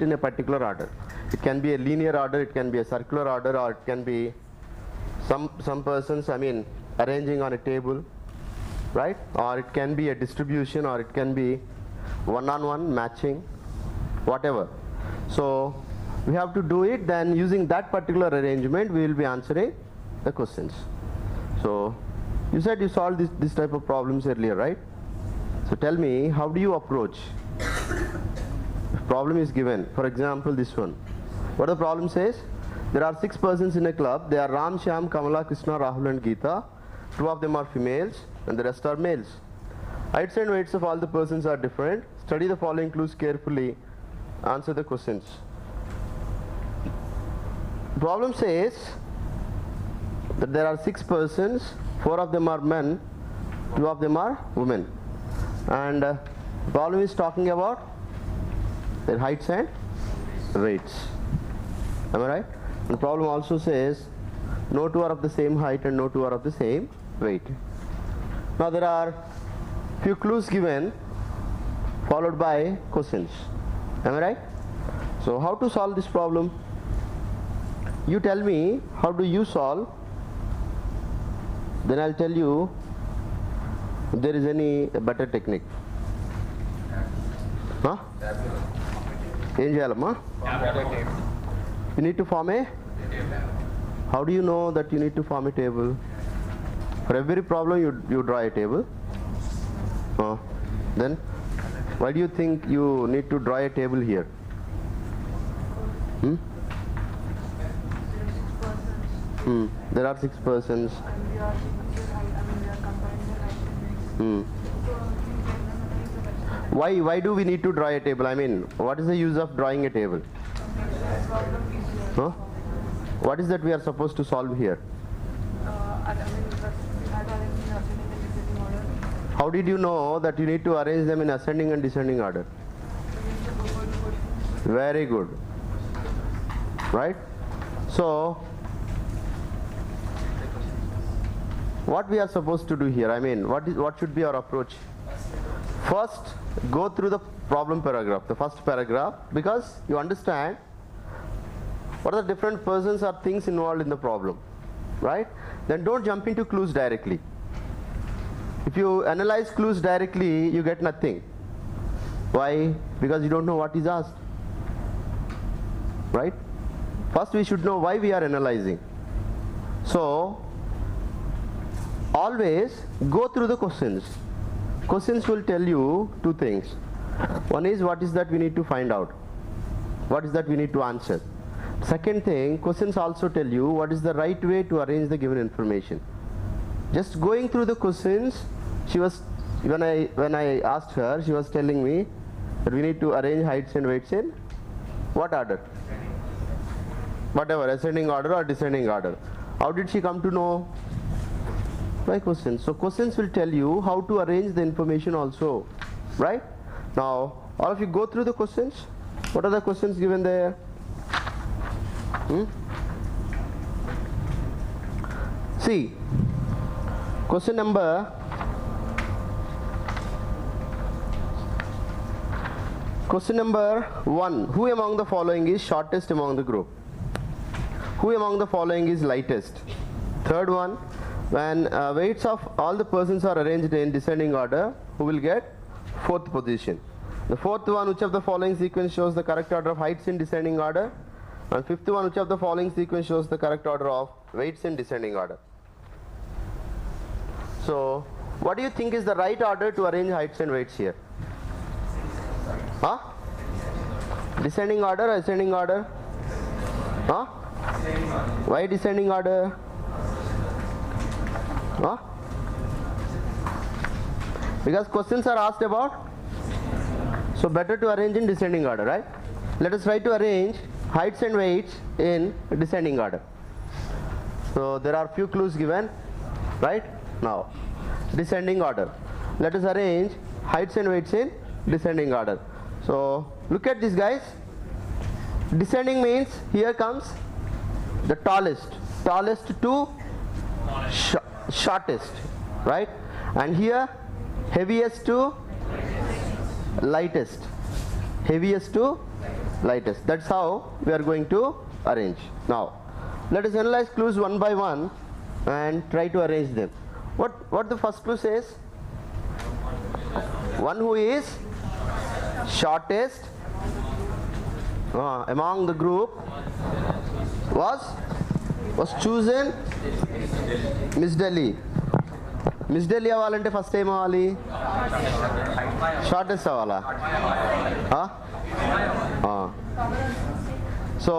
in a particular order. It can be a linear order, it can be a circular order, or it can be some persons, I mean, arranging on a table, right? Or it can be a distribution, or it can be one-on-one matching, whatever. So we have to do it, then using that particular arrangement we will be answering the questions. So you said you solved this type of problems earlier, right? So tell me, how do you approach? If problem is given, for example this one, what the problem says, there are 6 persons in a club. They are Ram, Shyam, Kamala, Krishna, Rahul and Geeta. 2 of them are females and the rest are males. Heights and weights of all the persons are different. Study the following clues carefully. Answer the questions. Problem says that there are 6 persons, 4 of them are men, 2 of them are women. And problem is talking about their heights and weights. Am I right? The problem also says no 2 are of the same height and no 2 are of the same weight. Now there are few clues given followed by questions. Am I right? So how to solve this problem? You tell me how do you solve, then I'll tell you if there is any better technique. Huh? ఏం చేయాలమ్మా? You need to form a? How do you know that you need to form a table? For every problem you draw a table. Then why do you think you need to draw a table here? There are 6 persons. Why do we need to draw a table? I mean, what is the use of drawing a table? Huh? What is that we are supposed to solve here? How did you know that you need to arrange them in ascending and descending order? Very good. Right? So, what we are supposed to do here? I mean, what should be our approach? First, go through the problem paragraph, the first paragraph, because you understand what are the different persons or things involved in the problem, right? Then don't jump into clues directly. If you analyze clues directly, you get nothing. Why? Because you don't know what is asked, right? First we should know why we are analyzing. So always go through the questions. Questions will tell you 2 things. One is what is that we need to find out, what is that we need to answer. Second thing, questions also tell you what is the right way to arrange the given information. Just going through the questions, she was, when I asked her, she was telling me that we need to arrange heights and weights in what order? Whatever, ascending order or descending order. How did she come to know? By questions. So questions will tell you how to arrange the information also, right? Now all of you go through the questions. What are the questions given there? See, question number one. Who among the following is shortest among the group? Who among the following is lightest? Third one, when weights of all the persons are arranged in descending order, who will get 4th position? The 4th one, which of the following sequence shows the correct order of heights in descending order? And 5th one, which of the following sequence shows the correct order of weights in descending order? So what do you think is the right order to arrange heights and weights here? Huh? Descending order or ascending order? Huh? Why descending order? Huh? Because questions are asked about, so better to arrange in descending order, right? Let us try to arrange heights and weights in descending order. So there are few clues given, right? Now descending order, let us arrange heights and weights in descending order. So look at this, guys. Descending means here comes the tallest to shortest, right? And here heaviest to lightest, heaviest to lightest. That's how we are going to arrange. Now, let us analyze clues one by one and try to arrange them. What the first clue says? One who is shortest among the group was chosen Miss Delhi. Miss Delhi అవ్వాలంటే first ఏం అవ్వాలి? Shortest అవ్వాలా? So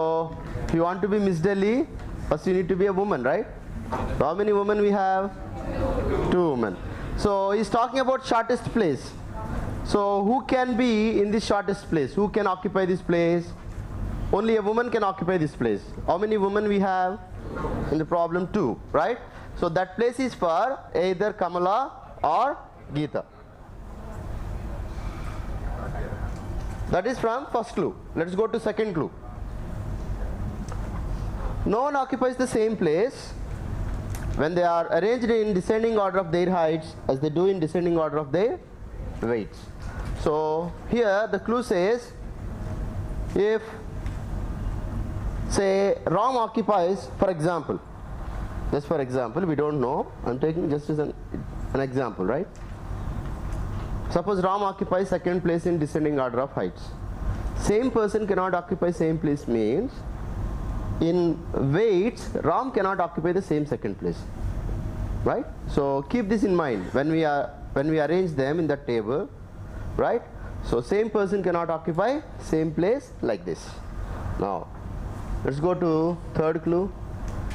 if you want to be Miss Delhi, first you need to be a woman, right? So how many women we have? 2 women. So he's talking about shortest place. So who can be in this shortest place? Who can occupy this place? Only a woman can occupy this place. How many women we have in the problem? 2, right? So that place is for either Kamala or Geeta. That is from first clue. Let's go to second clue. No one occupies the same place when they are arranged in descending order of their heights as they do in descending order of their weights. So here the clue says, if say Ram occupies, for example, just for example, we don't know, I'm taking just as an example, right? Suppose Ram occupies second place in descending order of heights. Same person cannot occupy same place means in weights Ram cannot occupy the same second place, right? So keep this in mind when we arrange them in the table, right? So same person cannot occupy same place like this. Now let's go to third clue.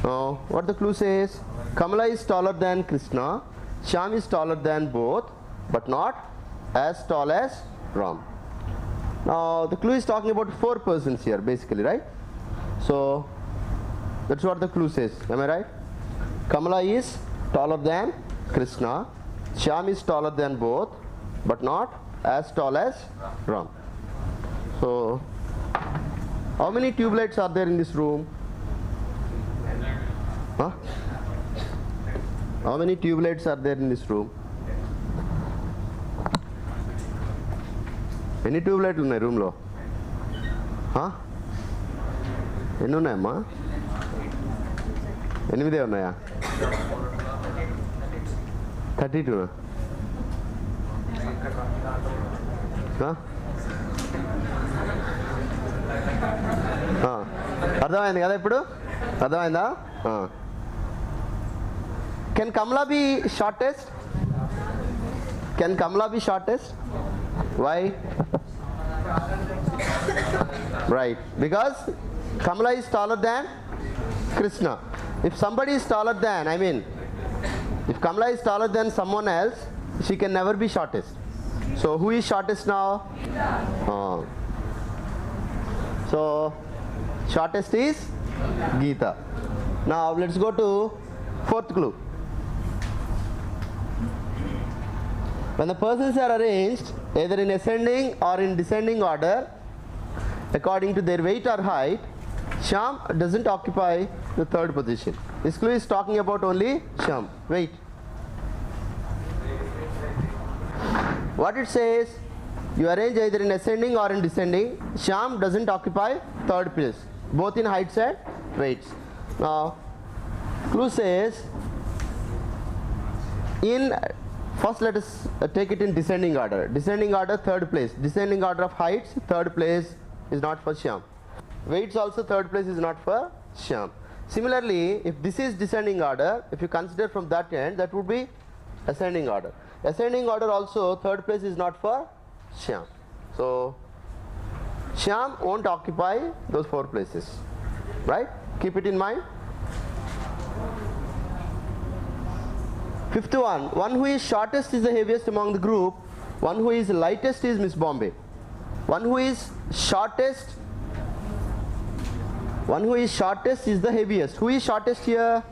Now what the clue says? Kamala is taller than Krishna, Shyam is taller than both but not as tall as Ram. Now the clue is talking about 4 persons here basically, right? So that's what the clue says. Am I right? Kamala is taller than Krishna, Shyam is taller than both but not as tall as Ram. So how many tube lights are there in this room? Huh? How many tube lights are there in this room? ఎన్ని tube లైట్లు ఉన్నాయి రూమ్లో? ఎన్ని ఉన్నాయమ్మా? 8 ఉన్నాయా? 32. అర్థమైంది కదా ఇప్పుడు? అర్థమైందా? Can Kamala be shortest? Can Kamala be shortest? Why? Right, because Kamala is taller than Krishna. If somebody is taller than, I mean, if Kamala is taller than someone else, she can never be shortest. So who is shortest now? So shortest is Geeta. Now let's go to fourth clue. When the persons are arranged either in ascending or in descending order according to their weight or height, Shyam doesn't occupy the third position. This clue is talking about only Shyam. Wait. What it says, you arrange either in ascending or in descending, Shyam doesn't occupy third place, both in heights and weights. Now clue says, in first let us take it in descending order. Descending order, third place. Descending order of heights, third place is not for Shyam. Weights also, third place is not for Shyam. Similarly, if this is descending order, if you consider from that end, that would be ascending order. Ascending order also, third place is not for Shyam. So Shyam won't occupy those 4 places, right? Keep it in mind. Fifth one who is shortest is the heaviest among the group, one who is lightest is Miss Bombay. One who is shortest is the heaviest. Who is shortest here?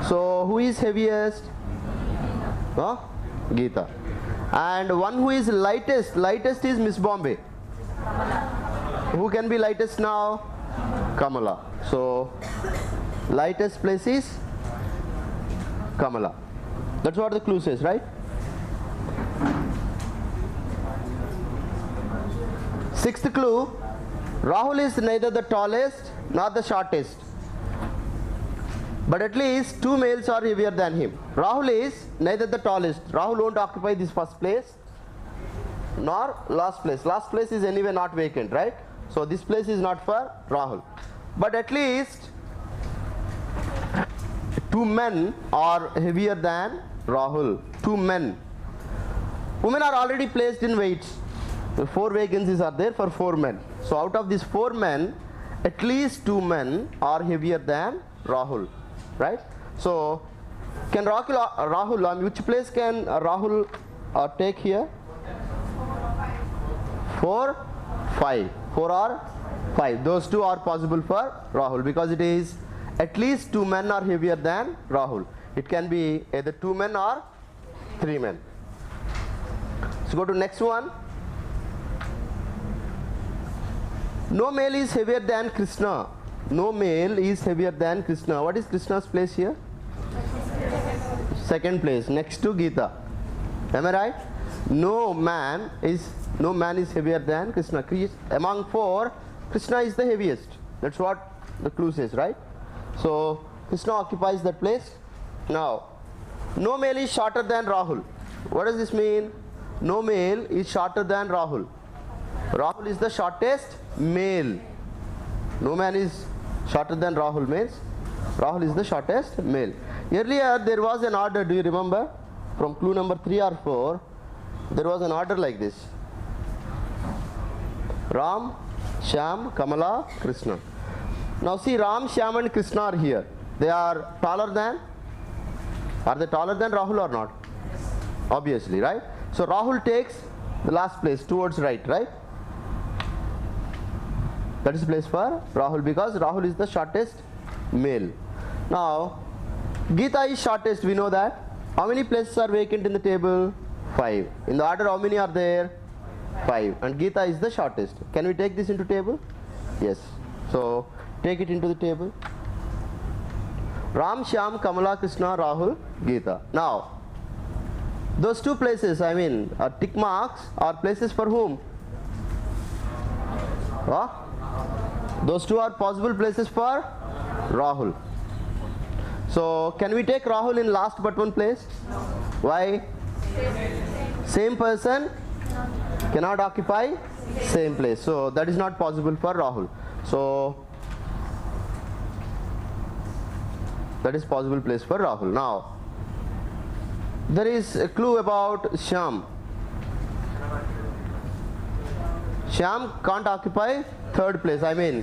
So who is heaviest? Geeta. And one who is lightest is Miss Bombay. Who can be lightest now? Kamala. So lightest place is Kamala. That's what the clue says, right? Sixth clue, Rahul is neither the tallest nor the shortest, but at least two males are heavier than him. Rahul is neither the tallest. Rahul won't occupy this first place nor last place. Last place is anyway not vacant, right? So this place is not for Rahul. But at least two men are heavier than Rahul. Two men. Women are already placed in weights. The 4 vacancies are there for 4 men. So out of these 4 men, at least 2 men are heavier than Rahul, right? So can Rahul, which place can Rahul take here? 4, 5. 4 or 5. Those two are possible for Rahul because it is at least 2 men are heavier than Rahul. It can be either 2 men or 3 men. So go to next one. No male is heavier than Krishna. No male is heavier than Krishna. What is Krishna's place here? Second place, next to Gita. Am I right? No man is heavier than Krishna. Among 4, Krishna is the heaviest. That's what the clue says, right? So Krishna occupies that place. Now, no male is shorter than Rahul. What does this mean? No male is shorter than Rahul. Rahul is the shortest male. No man is shorter than Rahul means Rahul is the shortest male. Earlier there was an order, do you remember? From clue number 3 or 4, there was an order like this. Ram, Shyam, Kamala, Krishna. Now see, Ram, Shyam and Krishna are here. They are taller than Rahul or not? Obviously, right? So Rahul takes the last place towards right? That is place for Rahul because Rahul is the shortest male. Now Gita is shortest, we know that. How many places are vacant in the table? 5. In the order, how many are there? 5. And Gita is the shortest. Can we take this into table? Yes. So take it into the table. Ram, Shyam, Kamala, Krishna, Rahul, Gita. Now those 2 places, tick marks are places for whom? Those 2 are possible places for Rahul. So can we take Rahul in last but 1 place? Why? Same person cannot occupy same place. So that is not possible for Rahul. So that is possible place for Rahul. Now there is a clue about Shyam. Shyam can't occupy 3rd place.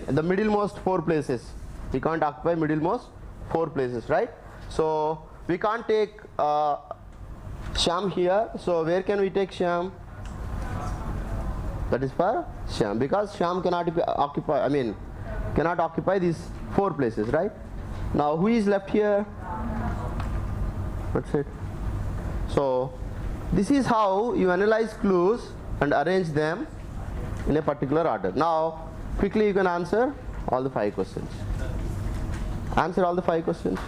The middlemost 4 places. He can't occupy middlemost 4 places, right? So we can't take Shyam here. So where can we take Shyam? That is for Shyam because Shyam cannot occupy these 4 places, right? Now who is left here? That's it. So this is how you analyze clues and arrange them in a particular order. Now quickly you can answer all the 5 questions. Answer all the 5 questions.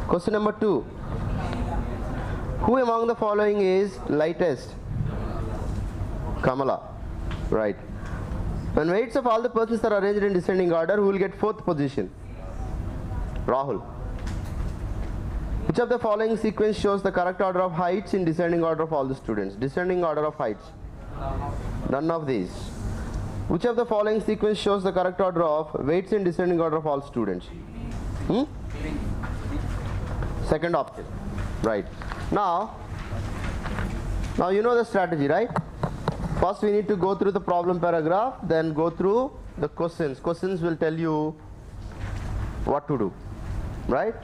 Question number 2. Who among the following is lightest? Kamala. Right. When weights of all the persons are arranged in descending order, who will get 4th position? Rahul. Which of the following sequence shows the correct order of heights in descending order of all the students? Descending order of heights. None of these. Which of the following sequence shows the correct order of weights in descending order of all students? Second option. Right. Now you know the strategy, right? First we need to go through the problem paragraph, then go through the questions. Questions will tell you what to do, right?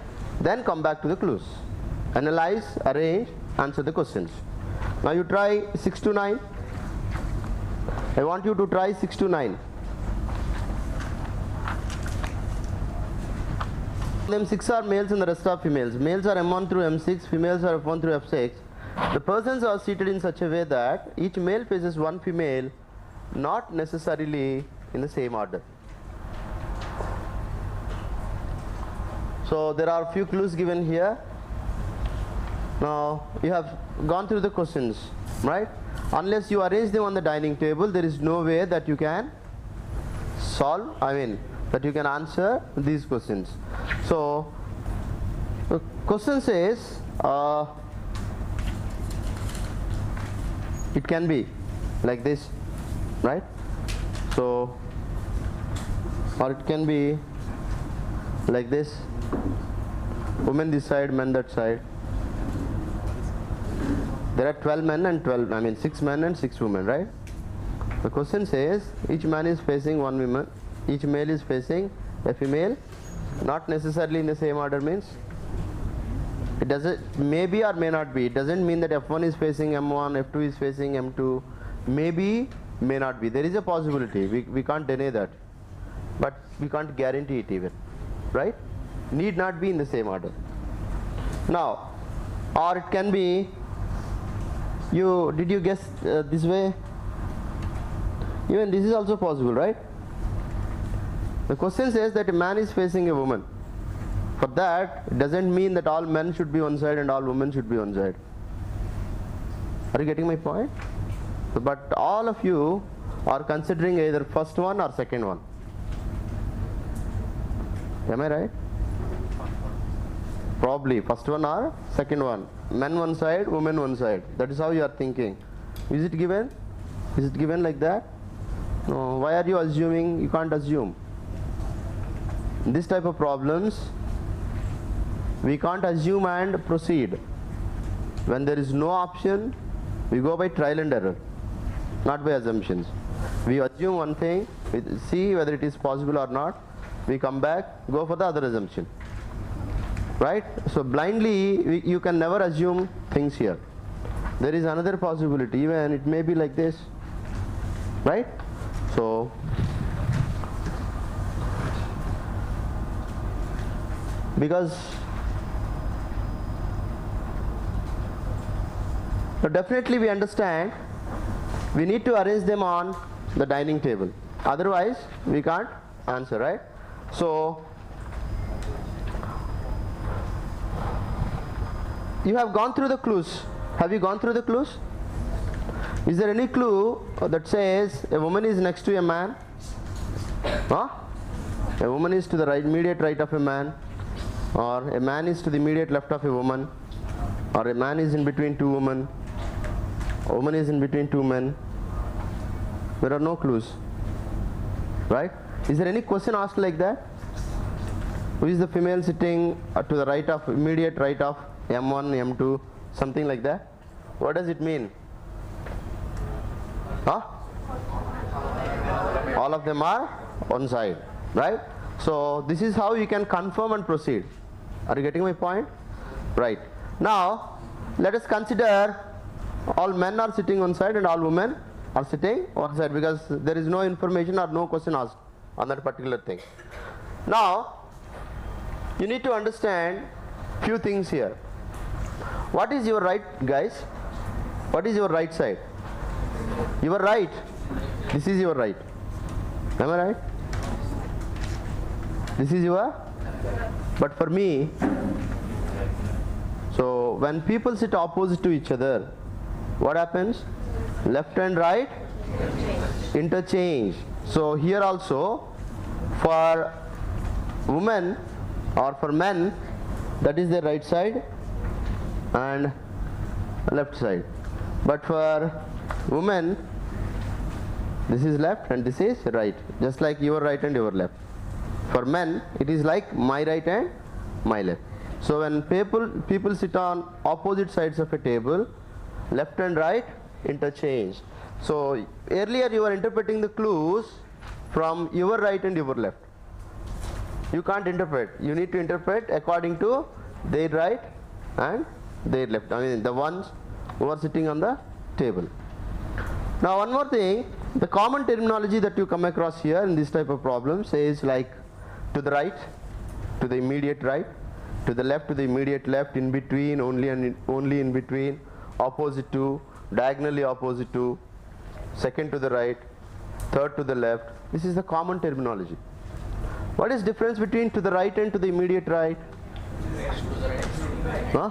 Then come back to the clues. Analyze, arrange, answer the questions. Now you try 6 to 9. I want you to try 6 to 9. Them 6 are males and the rest are females. Males are M1 through M6, females are F1 through F6. The persons are seated in such a way that each male faces one female, not necessarily in the same order. So there are a few clues given here. Now you have gone through the questions, right? Unless you arrange them on the dining table, there is no way that you can solve, I mean that you can answer these questions. So the question says it can be like this, right? So, or it can be like this, women this side, men that side. There are 12 men and 12, I mean 6 men and 6 women, right? The question says each man is facing one woman, each male is facing a female, not necessarily in the same order means it doesn't, maybe or may not be. It doesn't mean that F1 is facing M1, F2 is facing M2. Maybe, may not be. There is a possibility. We can't deny that. But we can't guarantee it even. Right? Need not be in the same order. Now, or it can be, did you guess this way? Even this is also possible, right? The question says that a man is facing a woman. For that, it doesn't mean that all men should be one side and all women should be one side. Are you getting my point? But all of you are considering either first one or second one. Am I right? Probably first one or second one. Men one side, women one side. That is how you are thinking. Is it given? Is it given like that? No. Why are you assuming? You can't assume. This type of problems, we can't assume and proceed. When there is no option, we go by trial and error, not by assumptions. We assume one thing, we see whether it is possible or not, we come back, go for the other assumption. Right? So blindly, you can never assume things here. There is another possibility, even it may be like this. Right? So, because definitely we understand we need to arrange them on the dining table, otherwise we can't answer, right? So you have gone through the clues. Have you gone through the clues? Is there any clue that says a woman is next to a man? Huh? A woman is to the right, immediate right of a man, or a man is to the immediate left of a woman, or a man is in between two women, a woman is in between two men. There are no clues, right? Is there any question asked like that? Who is the female sitting to the right of, immediate right of M1, M2, something like that? What does it mean? Huh? All of them are one side, right? So this is how you can confirm and proceed. Are you getting my point? Right. Now let us consider all men are sitting one side and all women are sitting one side, because there is no information or no question asked on that particular thing. Now you need to understand few things here. What is your right, guys? What is your right side? Your right. This is your right. Am I right? This is your. But for me, so when people sit opposite to each other, what happens? Left and right interchange. So here also, for women or for men, that is their right side and left side. But for women, this is left and this is right, just like your right and your left. For men, it is like my right and my left. So when people sit on opposite sides of a table, left and right interchange. So earlier you were interpreting the clues from your right and your left. You can't interpret. You need to interpret according to their right and their left. I mean the ones who are sitting on the table. Now one more thing, the common terminology that you come across here in this type of problem says like to the right, to the immediate right, to the left, to the immediate left, in between, only in between, opposite to, diagonally opposite to, second to the right, third to the left. This is the common terminology. What is difference between to the right and to the immediate right? Huh?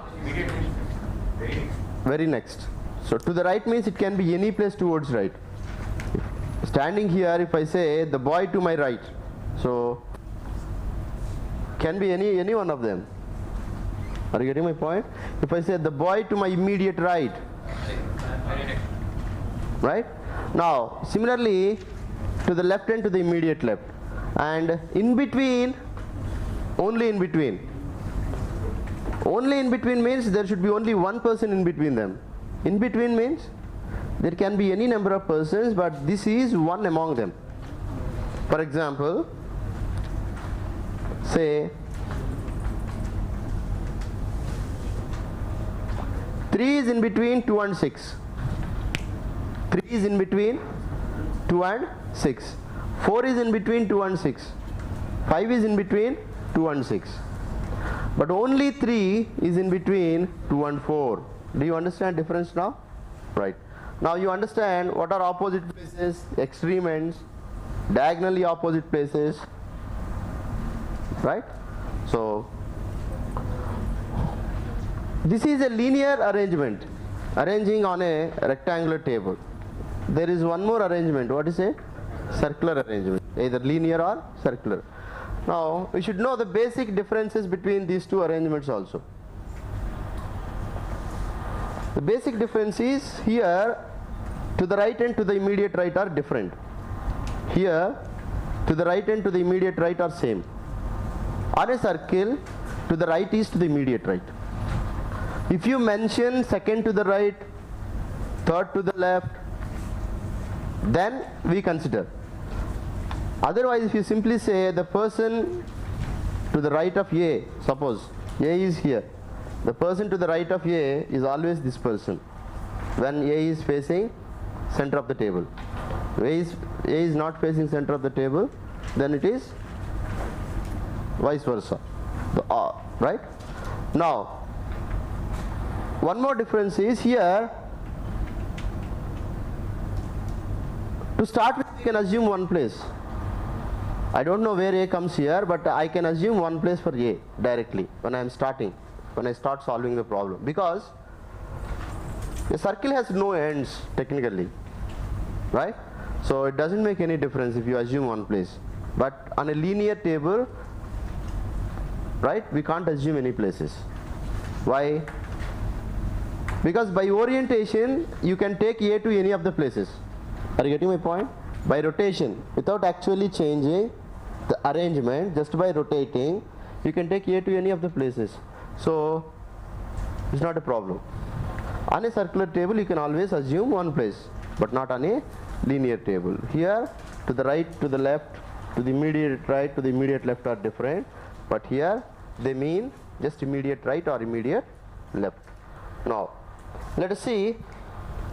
Very next. So to the right means it can be any place towards right. Standing here, if I say the boy to my right, so can be any one of them. Are you getting my point? If I say the boy to my immediate right, right? Now similarly to the left and to the immediate left, and in between, only in between. Only in between means there should be only one person in between them. In between means there can be any number of persons, but this is one among them. For example, say 3 is in between 2 and 6. 3 is in between 2 and 6. 4 is in between 2 and 6. 5 is in between 2 and 6. But only 3 is in between 2 and 4. Do you understand difference now? Right. Now you understand what are opposite places, extreme ends, diagonally opposite places, right? So this is a linear arrangement, arranging on a rectangular table. There is one more arrangement. What is it? Circular arrangement, either linear or circular. Now we should know the basic differences between these two arrangements also. The basic difference is here to the right and to the immediate right are different. Here to the right and to the immediate right are same. On a circle, to the right is to the immediate right. If you mention second to the right, third to the left, then we consider. Otherwise, if you simply say the person to the right of A, suppose A is here, the person to the right of A is always this person when A is facing center of the table. A is not facing center of the table, then it is vice versa, right? Now one more difference is here, to start with we can assume one place. I don't know where A comes here, but I can assume one place for A directly when I start solving the problem, because a circle has no ends technically, right? So it doesn't make any difference if you assume one place. But on a linear table, right, we can't assume any places. Why? Because by orientation you can take A to any of the places. Are you getting my point? By rotation, without actually changing the arrangement, just by rotating you can take A to any of the places. So it's not a problem. On a circular table you can always assume one place, but not on a linear table. Here to the right, to the left, to the immediate right, to the immediate left are different, but here they mean just immediate right or immediate left. Now let us see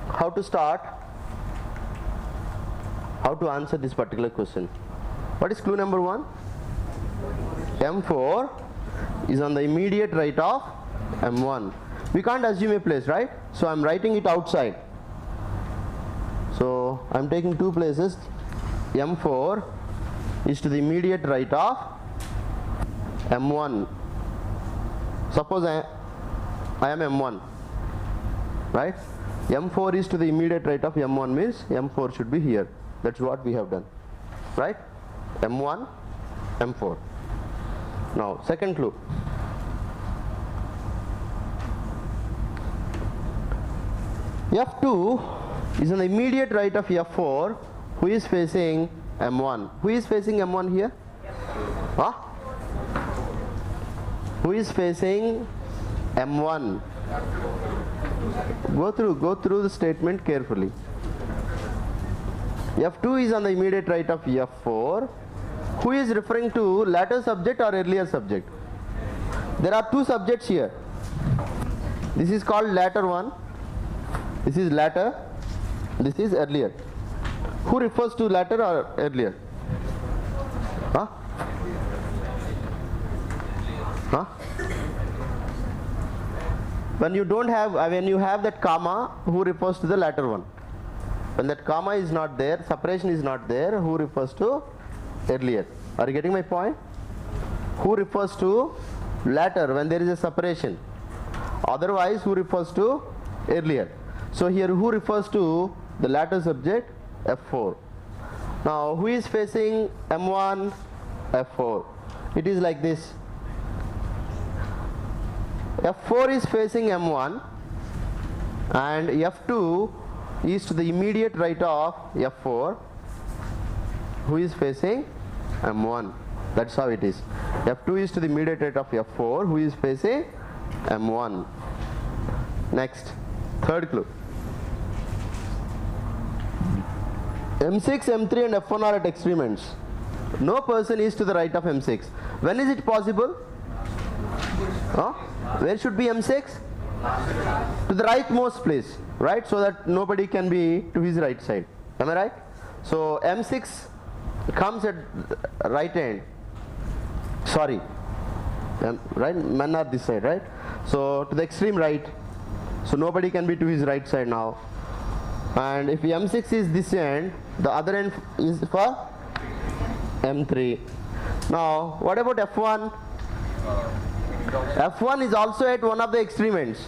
how to start, how to answer this particular question. What is clue number 1? M4 is on the immediate right of M1. We can't assume a place, right? So I'm writing it outside. So I'm taking two places. M4 is to the immediate right of M1. Suppose I am M1, right? M4 is to the immediate right of M1 means M4 should be here. That's what we have done, right? M1, M4. Now second clue. F2 is on the immediate right of F4, who is facing M1. Who is facing M1 here? Huh? Who is facing M1? Go through the statement carefully. F2 is on the immediate right of F4. Who is referring to latter subject or earlier subject? There are two subjects here. This is called latter one. This is latter. This is earlier. Who refers to latter or earlier? Huh? Huh? When you have that comma, who refers to the latter one? When that comma is not there, separation is not there, who refers to earlier? Are you getting my point? Who refers to latter when there is a separation? Otherwise, who refers to earlier? So here who refers to the latter subject? F4. Now who is facing M1? F4. It is like this. F4 is facing M1 and F2 is to the immediate right of F4, who is facing M1. That's how it is. F2 is to the immediate right of F4, who is facing M1. Next, third clue. M6, M3 and F1 are at extreme ends. No person is to the right of M6. When is it possible? Huh? Where should be M6? To the rightmost place, right? So that nobody can be to his right side. Am I right? So M6 comes at right end. Sorry. Right? Men are this side, right? So to the extreme right. So nobody can be to his right side now. And if M6 is this end, the other end is for M3. Now what about F1? F1 is also at one of the extreme ends.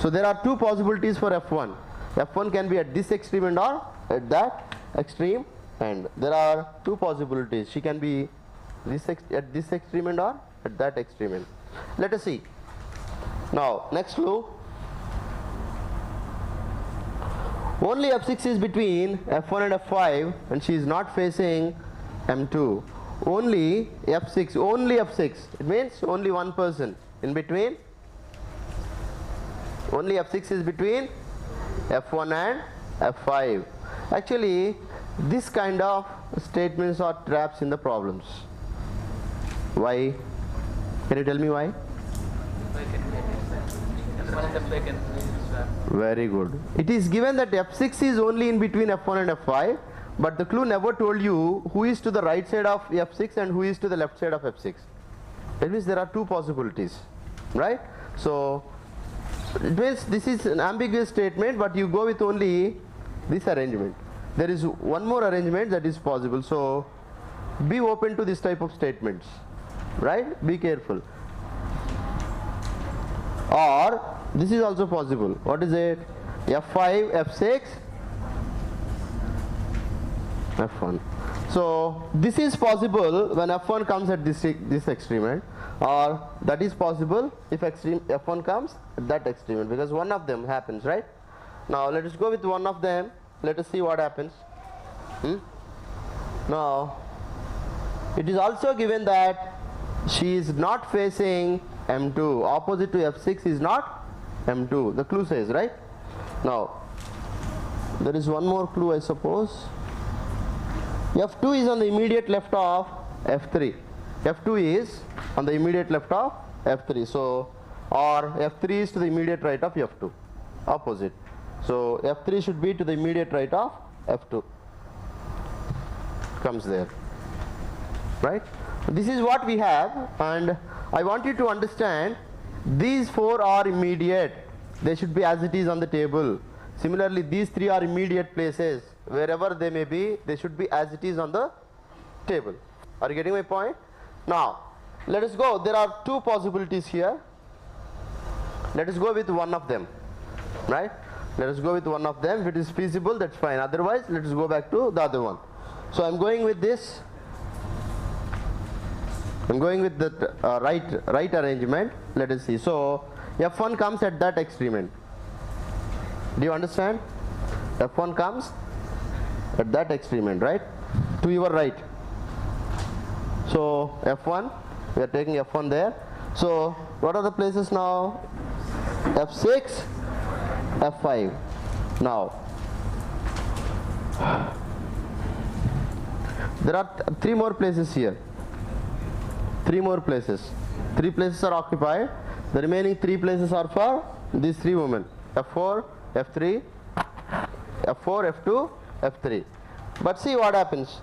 So there are two possibilities for F1. F1 can be at this extreme end or at that extreme end. There are two possibilities. She can be at this extreme end or at that extreme end. Let us see. Now next clue. Only F6 is between F1 and F5 and she is not facing M2. Only F6, only F6. It means only one person in between. Only F6 is between F1 and F5. Actually, this kind of statements are traps in the problems. Why? Can you tell me why? Very good. It is given that F6 is only in between F1 and F5, but the clue never told you who is to the right side of F6 and who is to the left side of F6. That means there are two possibilities, right? So it means this is an ambiguous statement, but you go with only this arrangement. There is one more arrangement that is possible. So be open to this type of statements, right? Be careful. Or this is also possible. What is it? F5, F6, F1. So this is possible when F1 comes at this extreme end, or that is possible if F1 comes at that extreme end, because one of them happens, right? Now let us go with one of them. Let us see what happens. Now it is also given that she is not facing M2. Opposite to F6 is not M2. The clue says, right? Now there is one more clue, I suppose. F2 is on the immediate left of F3. F2 is on the immediate left of F3. So, or F3 is to the immediate right of F2. Opposite. So F3 should be to the immediate right of F2. Comes there. Right? This is what we have, and I want you to understand these four are immediate. They should be as it is on the table. Similarly, these three are immediate places. Wherever they may be, they should be as it is on the table. Are you getting my point? Now, let us go. There are two possibilities here. Let us go with one of them. Right? Let us go with one of them. If it is feasible, that's fine. Otherwise, let us go back to the other one. So I'm going with this. I'm going with the right arrangement. Let us see. So F1 comes at that extreme end. Do you understand? F1 comes at that extreme end, right? To your right. So F1, we are taking F1 there. So what are the places now? F6, F5. Now there are three more places here. Three more places. Three places are occupied. The remaining three places are for these three women. F4, F3, F4, F2, F3. But see what happens.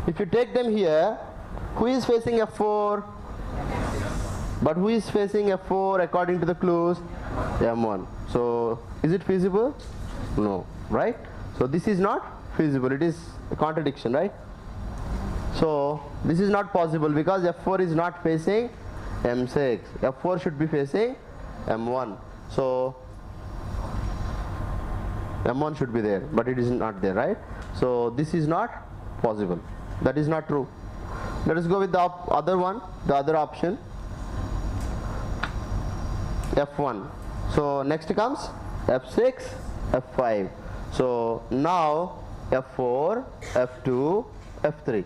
If you take them here, who is facing F4? But who is facing F4 according to the clues? M1. So is it feasible? No, right? So this is not feasible. It is a contradiction, right? So this is not possible because F4 is not facing M6. F4 should be facing M1. So M1 should be there, but it is not there, right? So this is not possible. That is not true. Let us go with the other one, the other option, F1. So next comes F6, F5. So now F4, F2, F3.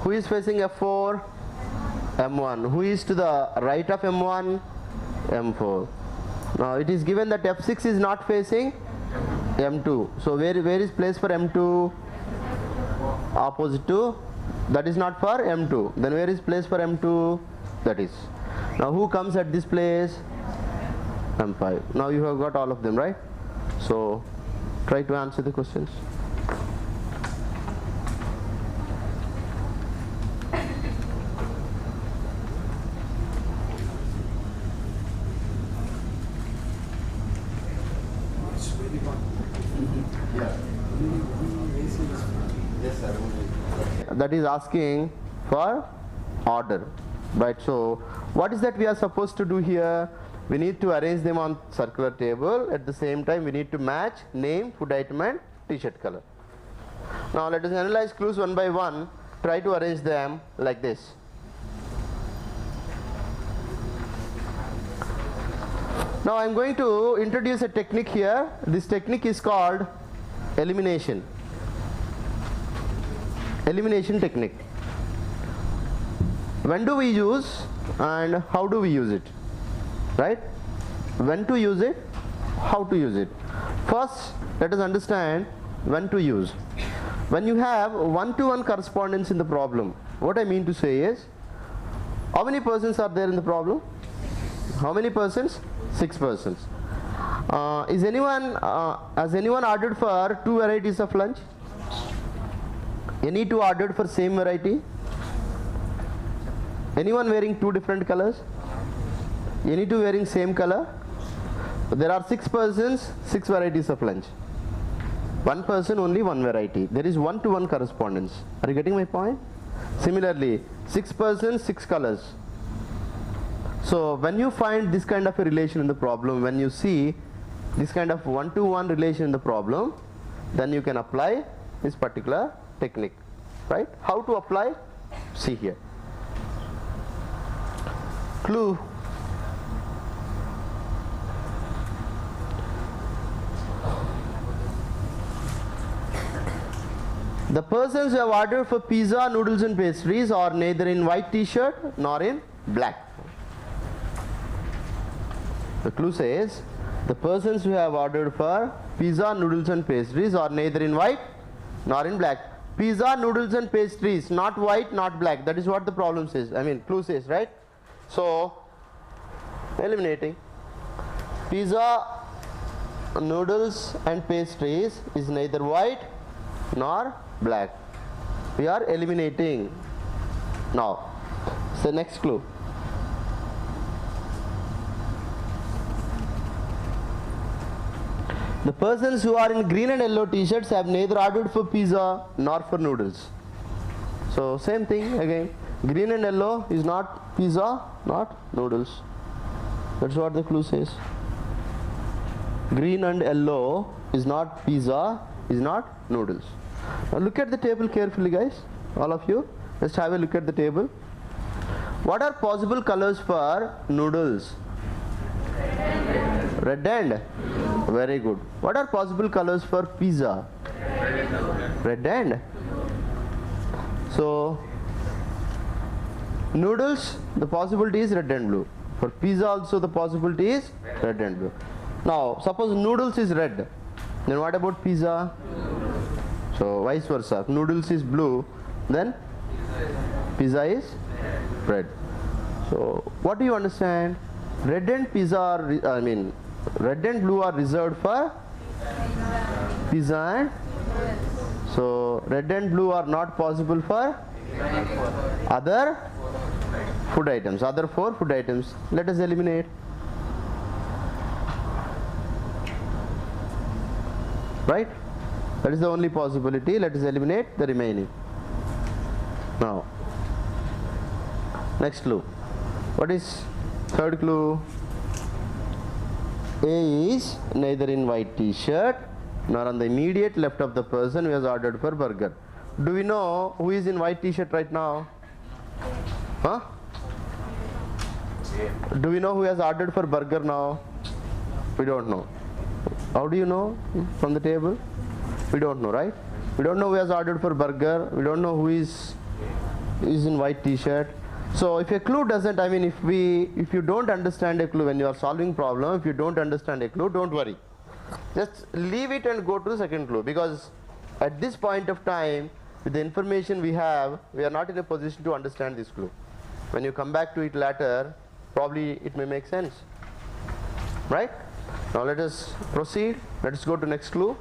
Who is facing F4? M1. Who is to the right of M1? M4. Now it is given that F6 is not facing M2. So where is place for M2? Opposite to, that is not for M2. Then where is place for M2? That is. Now who comes at this place? M5. Now you have got all of them, right? So try to answer the questions. That is asking for order, right? So what is that we are supposed to do here? We need to arrange them on circular table. At the same time we need to match name, food item and t-shirt color. Now let us analyze clues one by one. Try to arrange them like this. Now I am going to introduce a technique here. This technique is called elimination. Elimination technique. When do we use and how do we use it? Right? When to use it, how to use it. First, let us understand when to use. When you have one-to-one correspondence in the problem, what I mean to say is, how many persons are there in the problem? How many persons? 6 persons. Has anyone ordered for 2 varieties of lunch? Any 2 ordered for same variety? Anyone wearing 2 different colors? Any 2 wearing same color? There are 6 persons, 6 varieties of lunch. 1 person, only 1 variety. There is one-to-one correspondence. Are you getting my point? Similarly, 6 persons, 6 colors. So when you find this kind of a relation in the problem, when you see this kind of one-to-one relation in the problem, then you can apply this particular technique, right? How to apply? See here. Clue. The persons who have ordered for pizza, noodles and pastries are neither in white t-shirt nor in black. The clue says the persons who have ordered for pizza, noodles and pastries are neither in white nor in black. Pizza, noodles and pastries, not white, not black. That is what the problem says. I mean, clue says, right? So, eliminating. Pizza, noodles and pastries is neither white nor black. We are eliminating. Now, so next clue. The persons who are in green and yellow t-shirts have neither ordered for pizza nor for noodles. So same thing again. Green and yellow is not pizza, not noodles. That's what the clue says. Green and yellow is not pizza, is not noodles. Now look at the table carefully, guys. All of you, just have a look at the table. What are possible colors for noodles? Red and? Very good. What are possible colors for pizza? Red and? So, noodles, the possibility is red and blue. For pizza also the possibility is red and blue. Now, suppose noodles is red. Then what about pizza? So, vice versa. If noodles is blue, then pizza is red. So, what do you understand? Red and pizza are, red and blue are reserved for pizza and, so red and blue are not possible for other food items, other 4 food items. Let us eliminate. Right? That is the only possibility. Let us eliminate the remaining. Now, next clue. What is third clue? A is neither in white t-shirt nor on the immediate left of the person who has ordered for burger. do we know who is in white t-shirt right now? Huh? Do we know who has ordered for burger now? We don't know. How do you know from the table? We don't know, right? We don't know who has ordered for burger. We don't know who is in white t-shirt. So if a clue doesn't, I mean, if you don't understand a clue when you are solving problem, if you don't understand a clue, don't worry. Just leave it and go to the second clue, because at this point of time, with the information we have, we are not in a position to understand this clue. When you come back to it later, probably it may make sense, right? Now let us proceed. Let us go to next clue.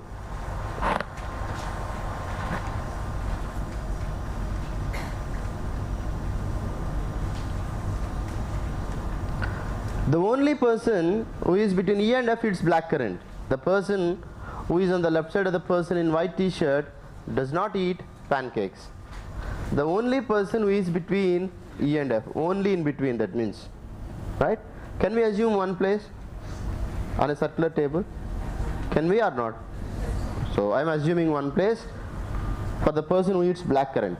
The only person who is between E and F is blackcurrant. The person who is on the left side of the person in white t-shirt does not eat pancakes. The only person who is between E and F, only in between, that means, right? Can we assume one place on a circular table? Can we or not? So I am assuming one place for the person who eats blackcurrant.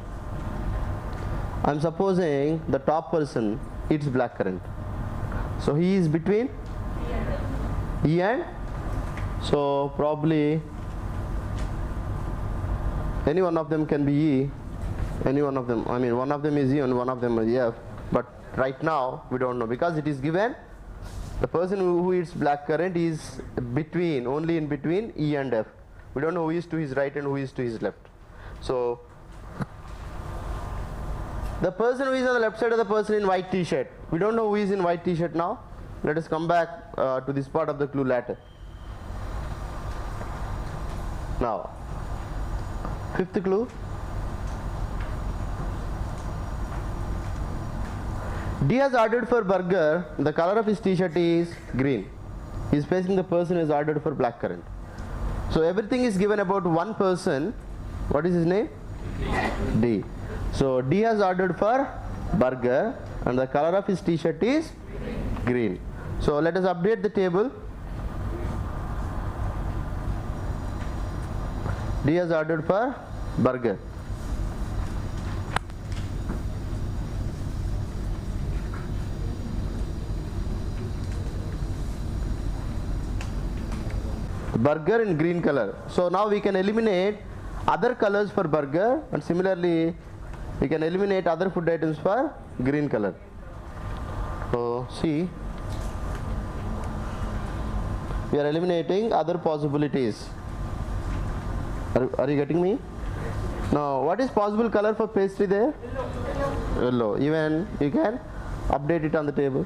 I am supposing the top person eats blackcurrant. So he is between E and, so probably any one of them can be E, any one of them, I mean one of them is E and one of them is F, but right now we don't know, because it is given the person who eats blackcurrant is between, only in between E and F. We don't know who is to his right and who is to his left. So the person who is on the left side of the person in white t-shirt, we don't know who is in white t-shirt now. Let us come back to this part of the clue later. Now, fifth clue. D has ordered for burger. The color of his t-shirt is green. He is facing the person who has ordered for blackcurrant. So everything is given about one person. What is his name? D. So D has ordered for burger and the color of his t-shirt is green. So let us update the table. D has ordered for burger. Burger in green color. So now we can eliminate other colors for burger, and similarly we can eliminate other food items for green color. So see, we are eliminating other possibilities. Are you getting me? Now what is possible color for pastry there? Yellow. Even you can update it on the table.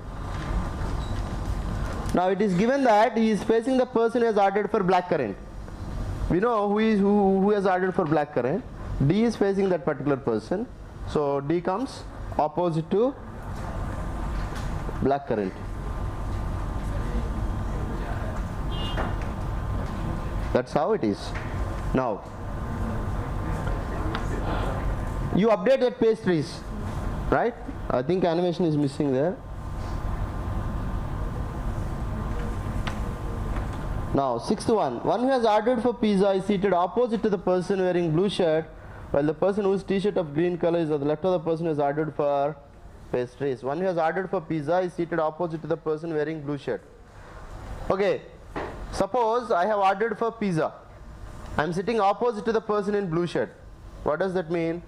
Now it is given that he is facing the person who has ordered for blackcurrant. We know who has ordered for blackcurrant. D is facing that particular person. So D comes opposite to blackcurrant. That's how it is. Now you update that pastries, right? I think animation is missing there. Now sixth one who has ordered for pizza is seated opposite to the person wearing blue shirt, while the person whose t-shirt of green color is on the left of the person who has ordered for pastries. One who has ordered for pizza is seated opposite to the person wearing blue shirt. Okay, suppose I have ordered for pizza. I am sitting opposite to the person in blue shirt. What does that mean?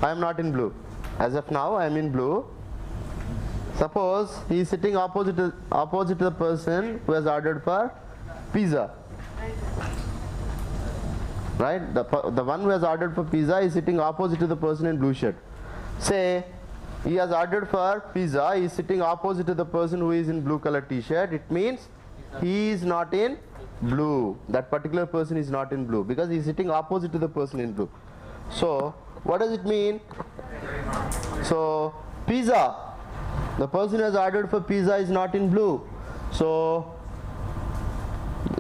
I am not in blue. As of now I am in blue. Suppose he is sitting opposite to the person who has ordered for pizza. Right? The one who has ordered for pizza is sitting opposite to the person in blue shirt. Say he has ordered for pizza, he is sitting opposite to the person who is in blue color t-shirt. It means he is not in blue. That particular person is not in blue because he is sitting opposite to the person in blue. So what does it mean? So pizza, the person who has ordered for pizza is not in blue. So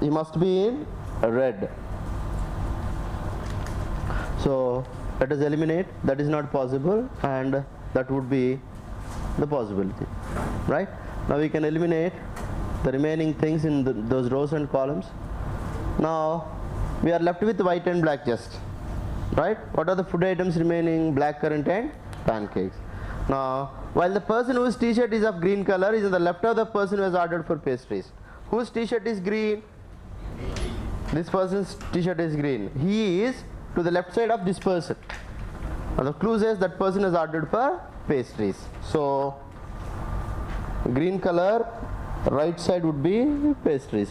he must be in red. So let us eliminate, that is not possible, and that would be the possibility, right? Now we can eliminate the remaining things in those rows and columns. Now we are left with white and black just. right? What are the food items remaining? Blackcurrant and pancakes. Now, while the person whose t-shirt is of green color is on the left of the person who has ordered for pastries. Whose t-shirt is green? This person's t-shirt is green. He is to the left side of this person. Now the clue says that person has ordered for pastries. So, green color, right side would be pastries.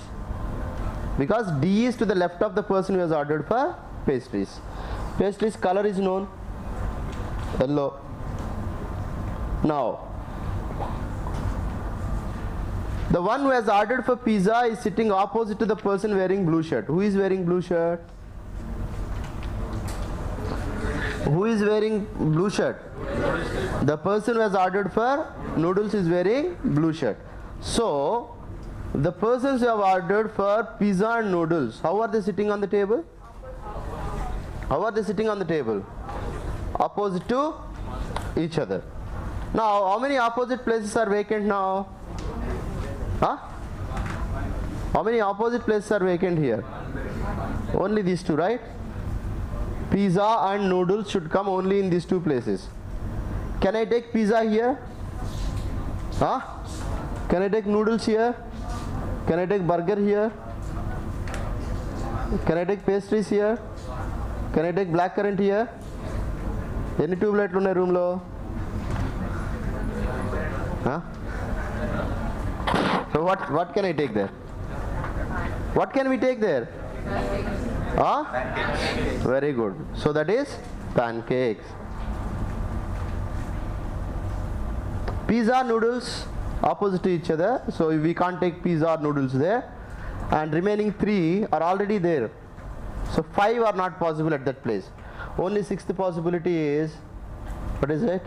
Because D is to the left of the person who has ordered for pastries. Pastries color is known, yellow. Now, the one who has ordered for pizza is sitting opposite to the person wearing blue shirt. Who is wearing blue shirt? Who is wearing blue shirt? The person who has ordered for noodles is wearing blue shirt. So, the persons who have ordered for pizza and noodles, how are they sitting on the table? How are they sitting on the table? Opposite to each other. Now, how many opposite places are vacant now? Huh? How many opposite places are vacant here? Only these two, right? Pizza and noodles should come only in these two places. Can I take pizza here? Huh? Can I take noodles here? Can I take burger here? Can I take pastries here? Can I take blackcurrant here? Any tube light in room lo? Huh? So what can I take there? What can we take there? Huh? Very good. So that is pancakes. Pizza, noodles opposite to each other. So we can't take pizza or noodles there. And remaining 3 are already there. So 5 are not possible at that place. Only 6th possibility is, what is it?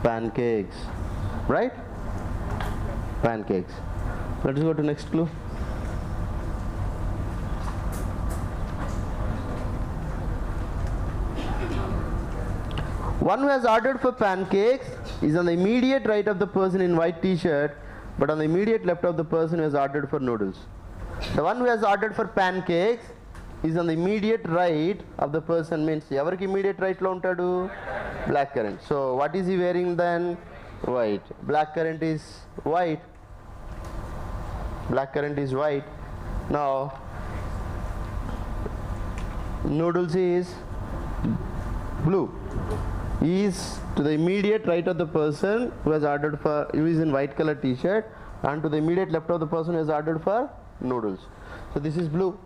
Pancakes. Right? Pancakes. Let's go to next clue. One who has ordered for pancakes is on the immediate right of the person in white t-shirt, but on the immediate left of the person who has ordered for noodles. The one who has ordered for pancakes is on the immediate right of the person, means evariki immediate right lo untadu? Blackcurrant. So what is he wearing then? White. Blackcurrant is white. Blackcurrant is white. Now, noodles is blue. He is to the immediate right of the person who has ordered for, who is in white color t-shirt, and to the immediate left of the person who has ordered for noodles. So this is blue.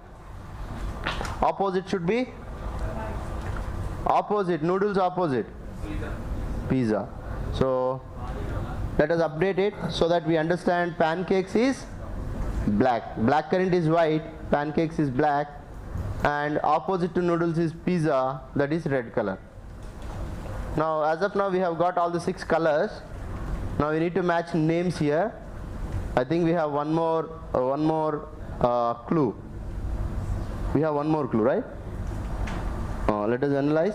Opposite should be? Opposite. Noodles opposite? Pizza. So let us update it so that we understand pancakes is black. Blackcurrant is white, pancakes is black, and opposite to noodles is pizza, that is red color. Now as of now we have got all the 6 colors. Now we need to match names here. I think we have one more clue. We have one more clue, right? Let us analyze.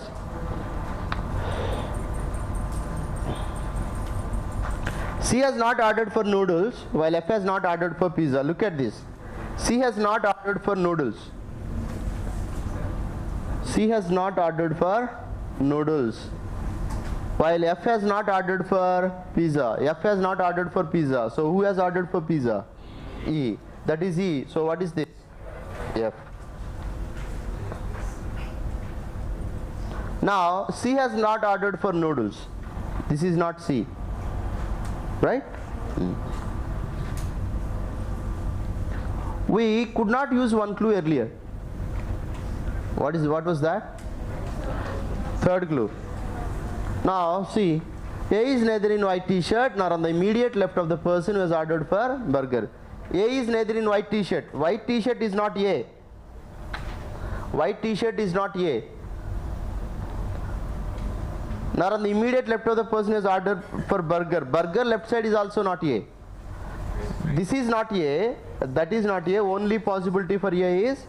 C has not ordered for noodles while F has not ordered for pizza. Look at this. C has not ordered for noodles. C has not ordered for noodles while F has not ordered for pizza. F has not ordered for pizza. So who has ordered for pizza? E. That is E. So what is this? F. Now C has not ordered for noodles. This is not C. Right? We could not use one clue earlier. What was that? Third clue. Now see, A is neither in white t-shirt nor on the immediate left of the person who has ordered for burger. A is neither in white t-shirt. White t-shirt is not A. White t-shirt is not A. Nor on the immediate left of the person who has ordered for burger. Burger left side is also not A. This is not A. That is not A. Only possibility for A is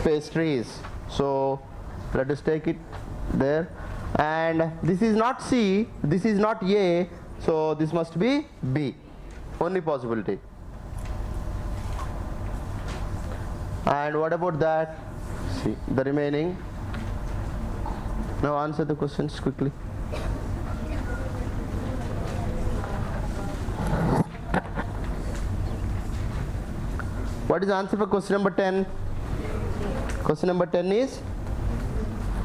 pastries. So let us take it there. And this is not C. This is not A. So this must be B. Only possibility. And what about that? See the remaining Now answer the questions quickly. What is the answer for question number 10? Question number 10 is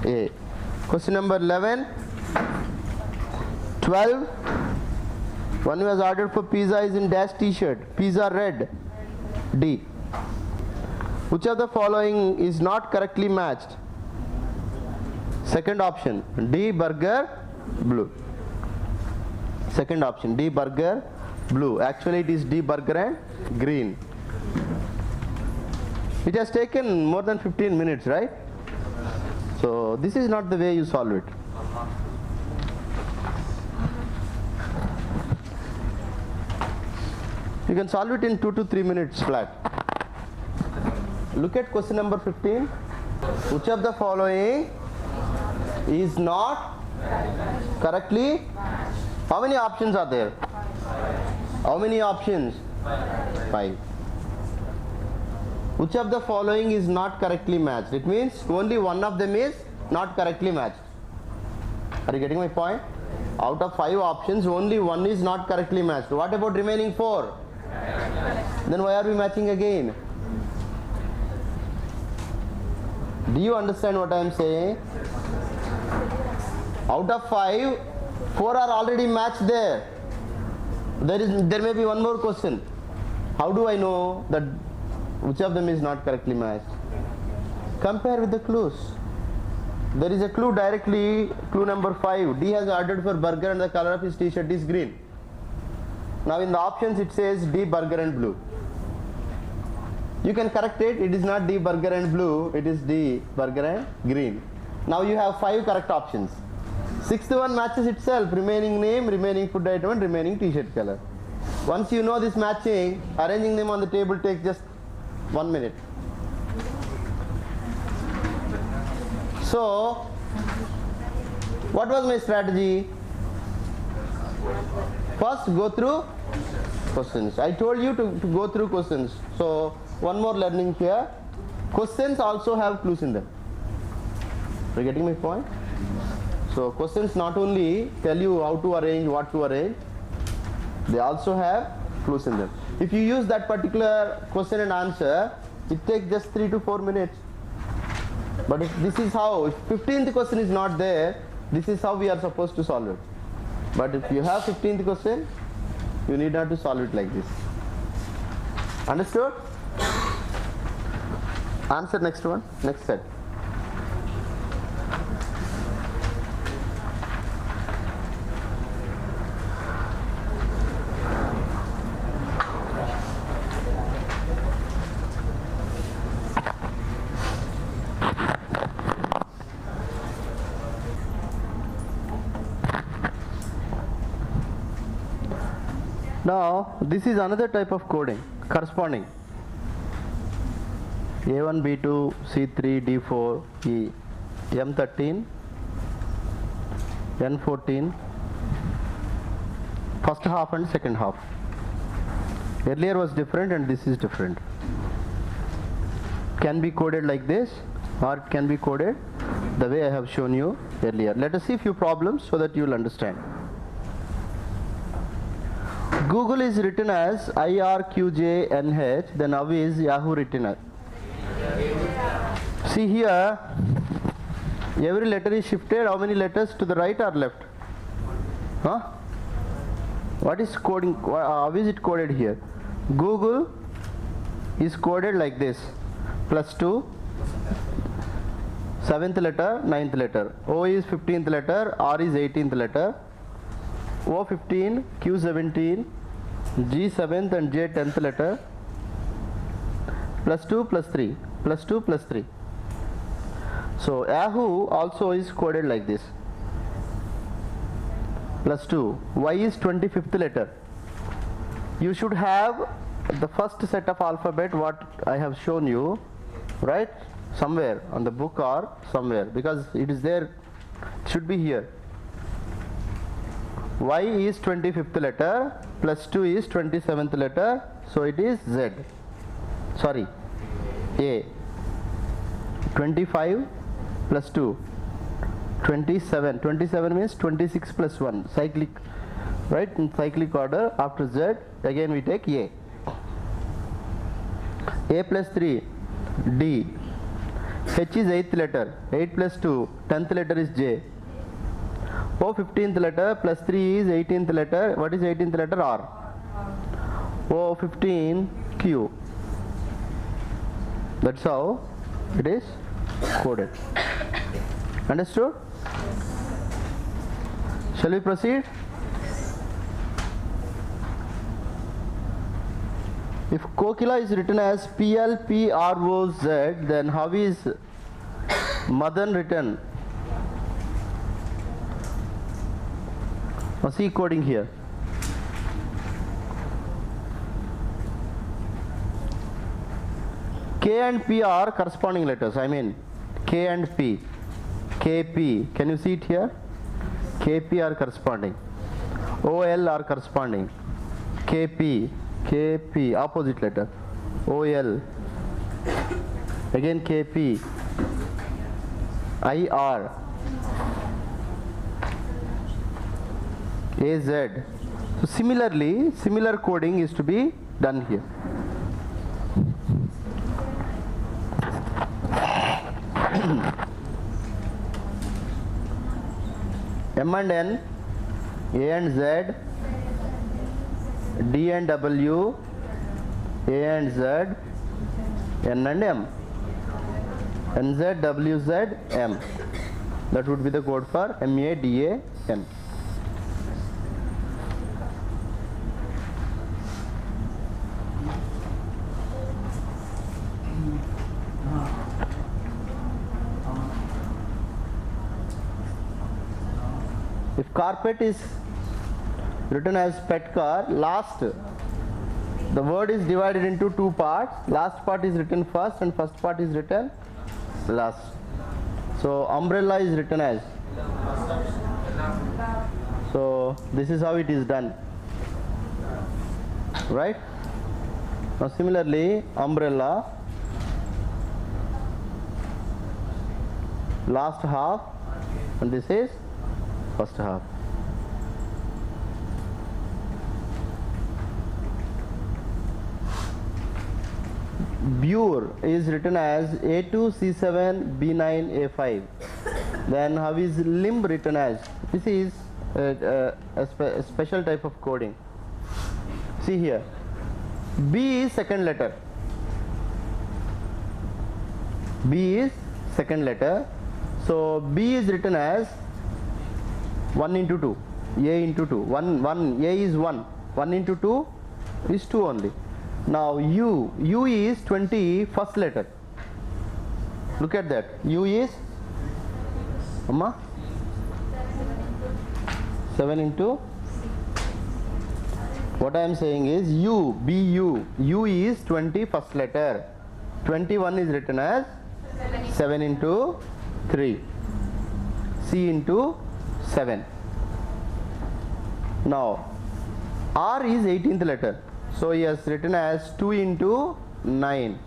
A. Question number 11, 12. One who has ordered for pizza is in dash t-shirt. Pizza red. D. Which of the following is not correctly matched? Second option, D, burger, blue. Second option, D, burger, blue. Actually it is D, burger and green. It has taken more than 15 minutes, right? So this is not the way you solve it. You can solve it in 2 to 3 minutes flat. Look at question number 15. Which of the following is not correctly? How many options are there? How many options? 5. Which of the following is not correctly matched? It means only one of them is not correctly matched. Are you getting my point? Out of 5 options, only one is not correctly matched. What about remaining 4? Then why are we matching again? Do you understand what I am saying? Out of 5, 4 are already matched there. There may be one more question. How do I know that which of them is not correctly matched? Compare with the clues. There is a clue directly, clue number 5. D has ordered for burger and the color of his t-shirt is green. Now in the options it says D, burger and blue. You can correct it. It is not D, burger and blue. It is D, burger and green. Now you have 5 correct options. 6th one matches itself. Remaining name, remaining food item and remaining t-shirt color. Once you know this matching, arranging them on the table takes just 1 minute. So what was my strategy? First go through questions. I told you to go through questions. So one more learning here. Questions also have clues in them. Are you getting my point? So questions not only tell you how to arrange, what to arrange, they also have clues in them. If you use that particular question and answer, it takes just 3 to 4 minutes. But if this is how, if 15th question is not there, this is how we are supposed to solve it. But if you have 15th question, you need not to solve it like this. Understood? Answer next one, next set. Now this is another type of coding corresponding. A1, B2, C3, D4, E, M13, N14, first half and second half. Earlier was different and this is different. Can be coded like this or it can be coded the way I have shown you earlier. Let us see a few problems so that you will understand. Google is written as IRQJNH, then how is Yahoo written as? See here, every letter is shifted. How many letters to the right or left? Huh? What is coding? How is it coded here? Google is coded like this: +2, 7th letter, 9th letter. O is 15th letter, R is 18th letter. O15, Q17, G7th and J 10th letter. +2, +3, +2, +3. So Yahoo also is coded like this. +2. Y is 25th letter. You should have the first set of alphabet what I have shown you, right? Somewhere on the book or somewhere, because it is there, it should be here. Y is 25th letter, +2 is 27th letter, so it is Z. Sorry, A. 25 +2, 27. 27 means 26 plus 1, cyclic, right? In cyclic order, after Z, again we take A. A plus 3, D. H is 8th letter, 8 plus 2, 10th letter is J. O 15th letter plus 3 is 18th letter. What is 18th letter? R. O 15 Q. That's how it is coded. Understood? Shall we proceed? If Kokila is written as PLPROZ, then how is Madan written? Now see coding here. K and P are corresponding letters. I mean K and P. KP. Can you see it here? KP are corresponding. OL are corresponding. KP. KP. Opposite letter. OL. Again KP. IR. AZ. So similarly, similar coding is to be done here. M and N, A and Z, D and W, A and Z, N and M. NZ, WZ, M. That would be the code for MADAN. If carpet is written as pet car, last, the word is divided into two parts. Last part is written first and first part is written last. So umbrella is written as. So this is how it is done, right? Now similarly, umbrella, last half, and this is first half. Bure is written as A2, C7, B9, A5. Then how is limb written as? This is a special type of coding. See here. B is second letter. B is second letter. So B is written as 1 into 2. A into 2. 1, A is 1. 1 into 2 is 2 only. Now U is 20 first letter. Look at that. U is Amma 7 into. What I am saying is BU. U is 20 first letter. 21 is written as 7 into 3. C into 7. Now R is 18th letter. So he has written as 2 into 9.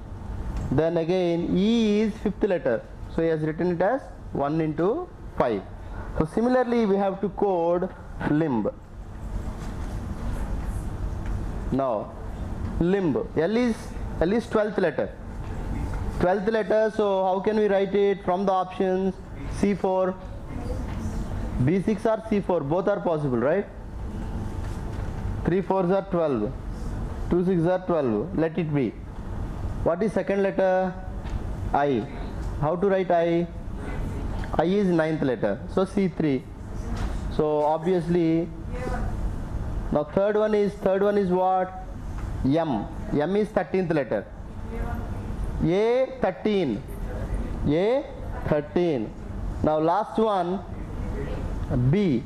Then again E is 5th letter. So he has written it as 1 into 5. So similarly we have to code limb. Now limb. L is 12th letter. 12th letter, so how can we write it from the options? C4, B6 or C4, both are possible, right? 3 4s are 12, 2 6s are 12, let it be. What is second letter? I. How to write I? I is 9th letter, so C3. So obviously, now third one is what? M. M is 13th letter. A13. A13. Now last one, B.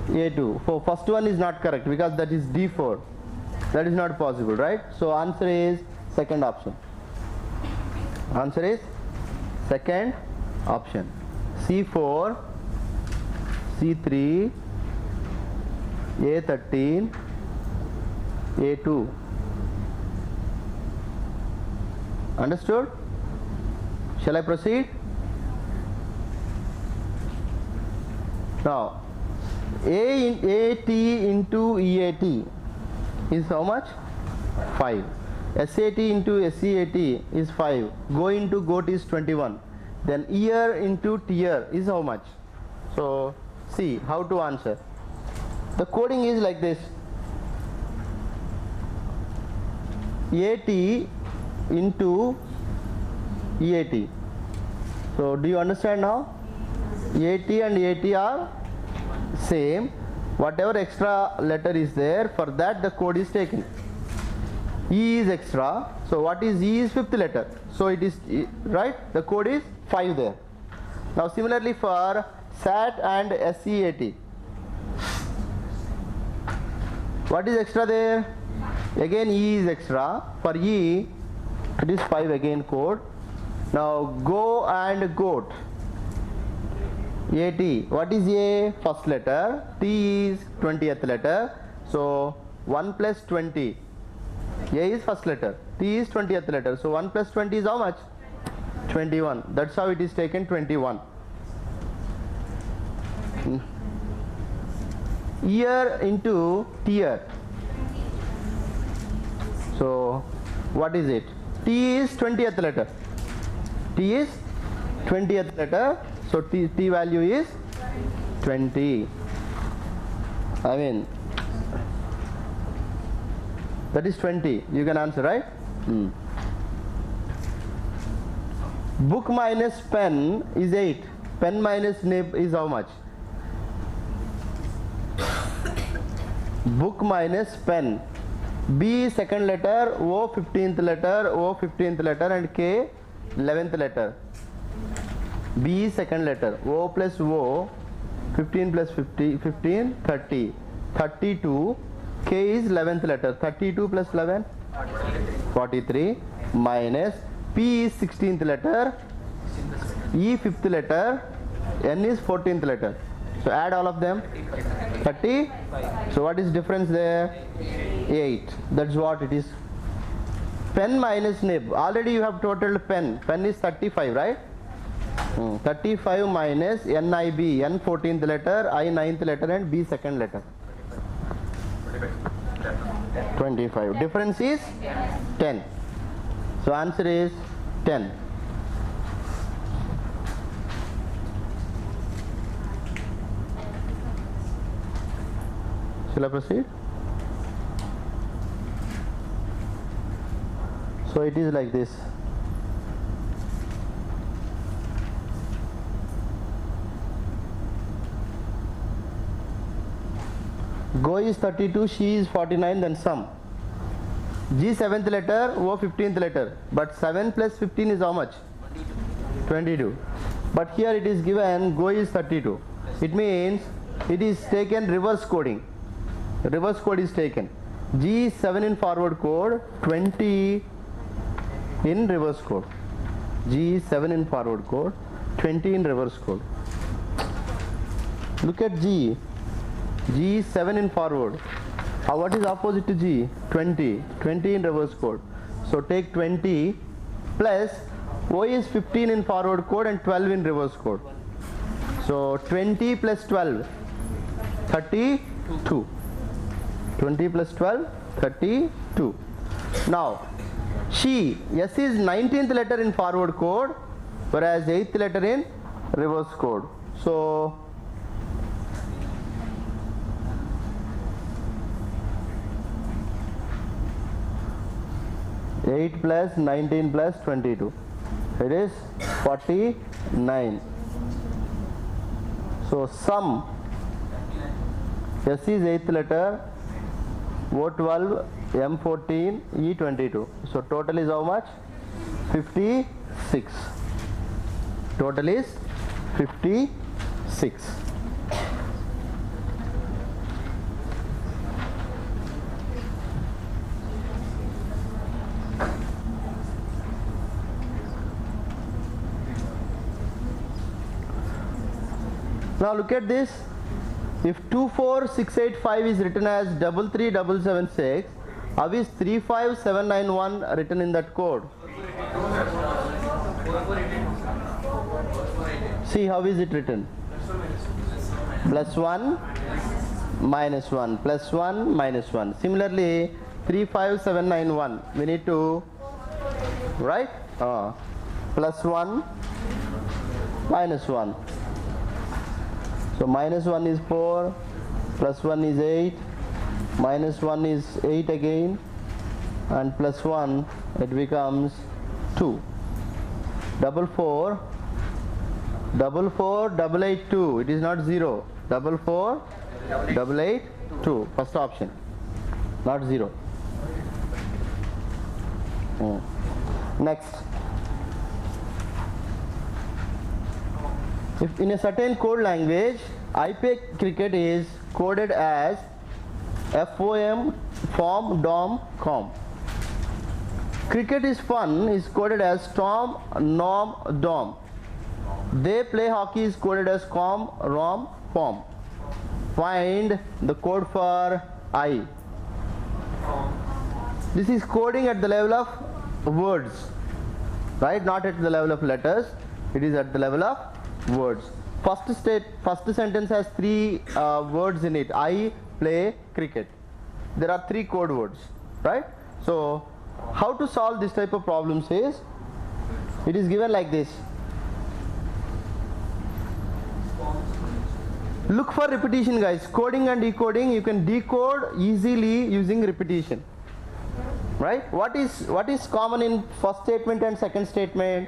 A2. So first one is not correct because that is D4. That is not possible, right? So answer is second option. Answer is second option. C4, C3, A13, A2. Understood? Shall I proceed? Now AT into EAT is how much? 5. SAT into SEAT is 5. Go into GOAT is 21. Then year into tier is how much? So see how to answer. The coding is like this. AT into EAT. So do you understand now? AT and AT are same. Whatever extra letter is there, for that the code is taken. E is extra. So what is E is 5th letter. So it is right. The code is 5 there. Now similarly for SAT and SEAT. What is extra there? Again E is extra. For E it is 5 again code. Now go and GOAT. AT. What is A? First letter. T is 20th letter. So 1 plus 20. A is first letter. T is 20th letter. So 1 plus 20 is how much? 21. That's how it is taken, 21. Year into tier. So what is it? T is 20th letter. T is 20th letter. So T value is 20. I mean, that is 20. You can answer, right? Book minus pen is 8. Pen minus nib is how much? Book minus pen. B second letter, O 15th letter, O 15th letter, and K 11th letter. B second letter, O plus O, 15 plus 50, 15, 30, 32, K is 11th letter, 32 plus 11, 43, minus P is 16th letter, E 5th letter, N is 14th letter. So add all of them, 30. So what is difference there? 8. That's what it is. Pen minus nib. Already you have totaled pen. Pen is 35, right? 35 minus NIB. N 14th letter, I 9th letter, and B second letter. 25. Difference is 10. So answer is 10. Shall I proceed? So it is like this. Go is 32, she is 49, then sum. G 7th letter, O 15th letter. But 7 plus 15 is how much? 22. But here it is given go is 32. It means it is taken reverse coding. Reverse code is taken. G is 7 in forward code, 20 in reverse code. G is 7 in forward code, 20 in reverse code. Look at G. G is 7 in forward. What is opposite to G? 20. 20 in reverse code. So take 20 plus O is 15 in forward code and 12 in reverse code. So 20 plus 12, 32. 20 plus 12, 32. Now, she, S is 19th letter in forward code, whereas 8th letter in reverse code. So, eight plus 19 plus 22. It is 49. So, sum, S is 8th letter, O12, M14, E22. So total is how much? 56. Total is 56. Now look at this. If 24685 is written as 33776, how is 35791 written in that code? See how is it written? plus 1 minus 1 plus 1 minus 1. Similarly 35791 we need to write plus 1 minus 1. So minus 1 is 4, plus 1 is 8, minus 1 is 8 again, and plus 1 it becomes 2. 4 4 4 882, it is not 0. 4 4 882, first option, not 0. Next, if in a certain code language IP cricket is coded as FOM, FOM, DOM, COM. Cricket is fun is coded as TOM, NOM, DOM. They play hockey is coded as COM, ROM, POM. Find the code for I. This is coding at the level of words, right? Not at the level of letters. It is at the level of words. First sentence has 3 words in it. I play cricket. There are 3 code words, right? So how to solve this type of problems is, it is given like this. Look for repetition, guys. Coding and decoding, you can decode easily using repetition, right? What is common in first statement and second statement?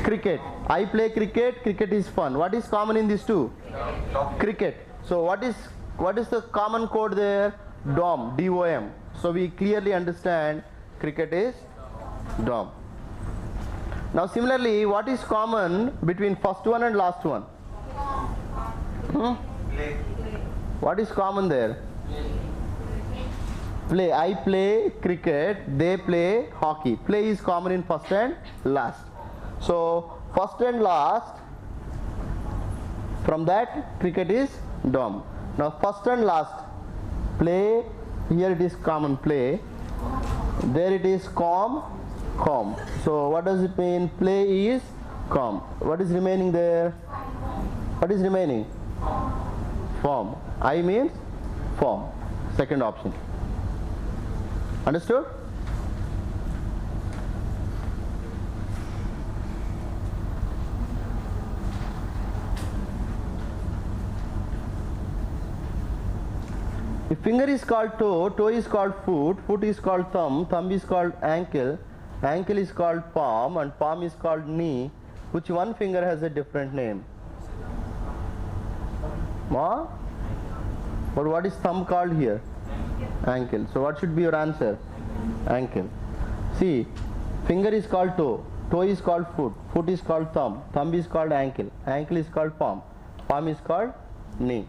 Cricket. I play cricket. Cricket is fun. What is common in these two? Cricket. So what is the common code there? DOM, DOM. So we clearly understand cricket is DOM. Now similarly, what is common between first one and last one? What is common there? Play. I play cricket. They play hockey. Play is common in first and last. So first and last, from that cricket is DOM. Now first and last, play, here it is common play, there it is COM. So what does it mean? Play is COM. What is remaining there? What is remaining? Form. I means form. Second option. Understood? If finger is called toe, toe is called foot, foot is called thumb, thumb is called ankle, ankle is called palm, and palm is called knee, which one finger has a different name? Ma? But what is thumb called here? Ankle. So what should be your answer? Ankle. See, finger is called toe, toe is called foot, foot is called thumb, thumb is called ankle, ankle is called palm, palm is called knee.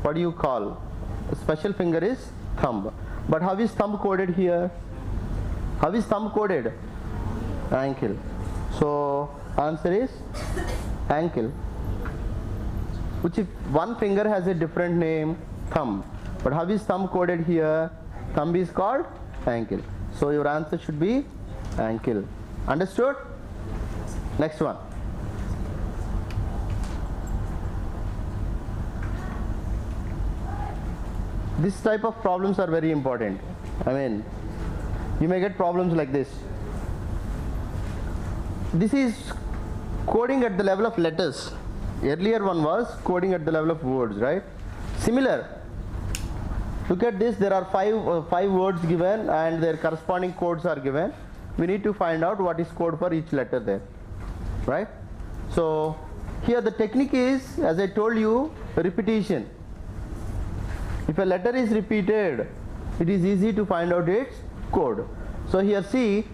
What do you call? A special finger is thumb. But how is thumb coded here? How is thumb coded? Ankle. So answer is ankle. Which if one finger has a different name, thumb. But how is thumb coded here? Thumb is called ankle. So your answer should be ankle. Understood? Next one. This type of problems are very important. I mean, you may get problems like this. This is coding at the level of letters. Earlier one was coding at the level of words, right? Similar. Look at this, there are five words given and their corresponding codes are given. We need to find out what is code for each letter there, right? So here the technique is, as I told you, repetition. If a letter is repeated, it is easy to find out its code. So here see,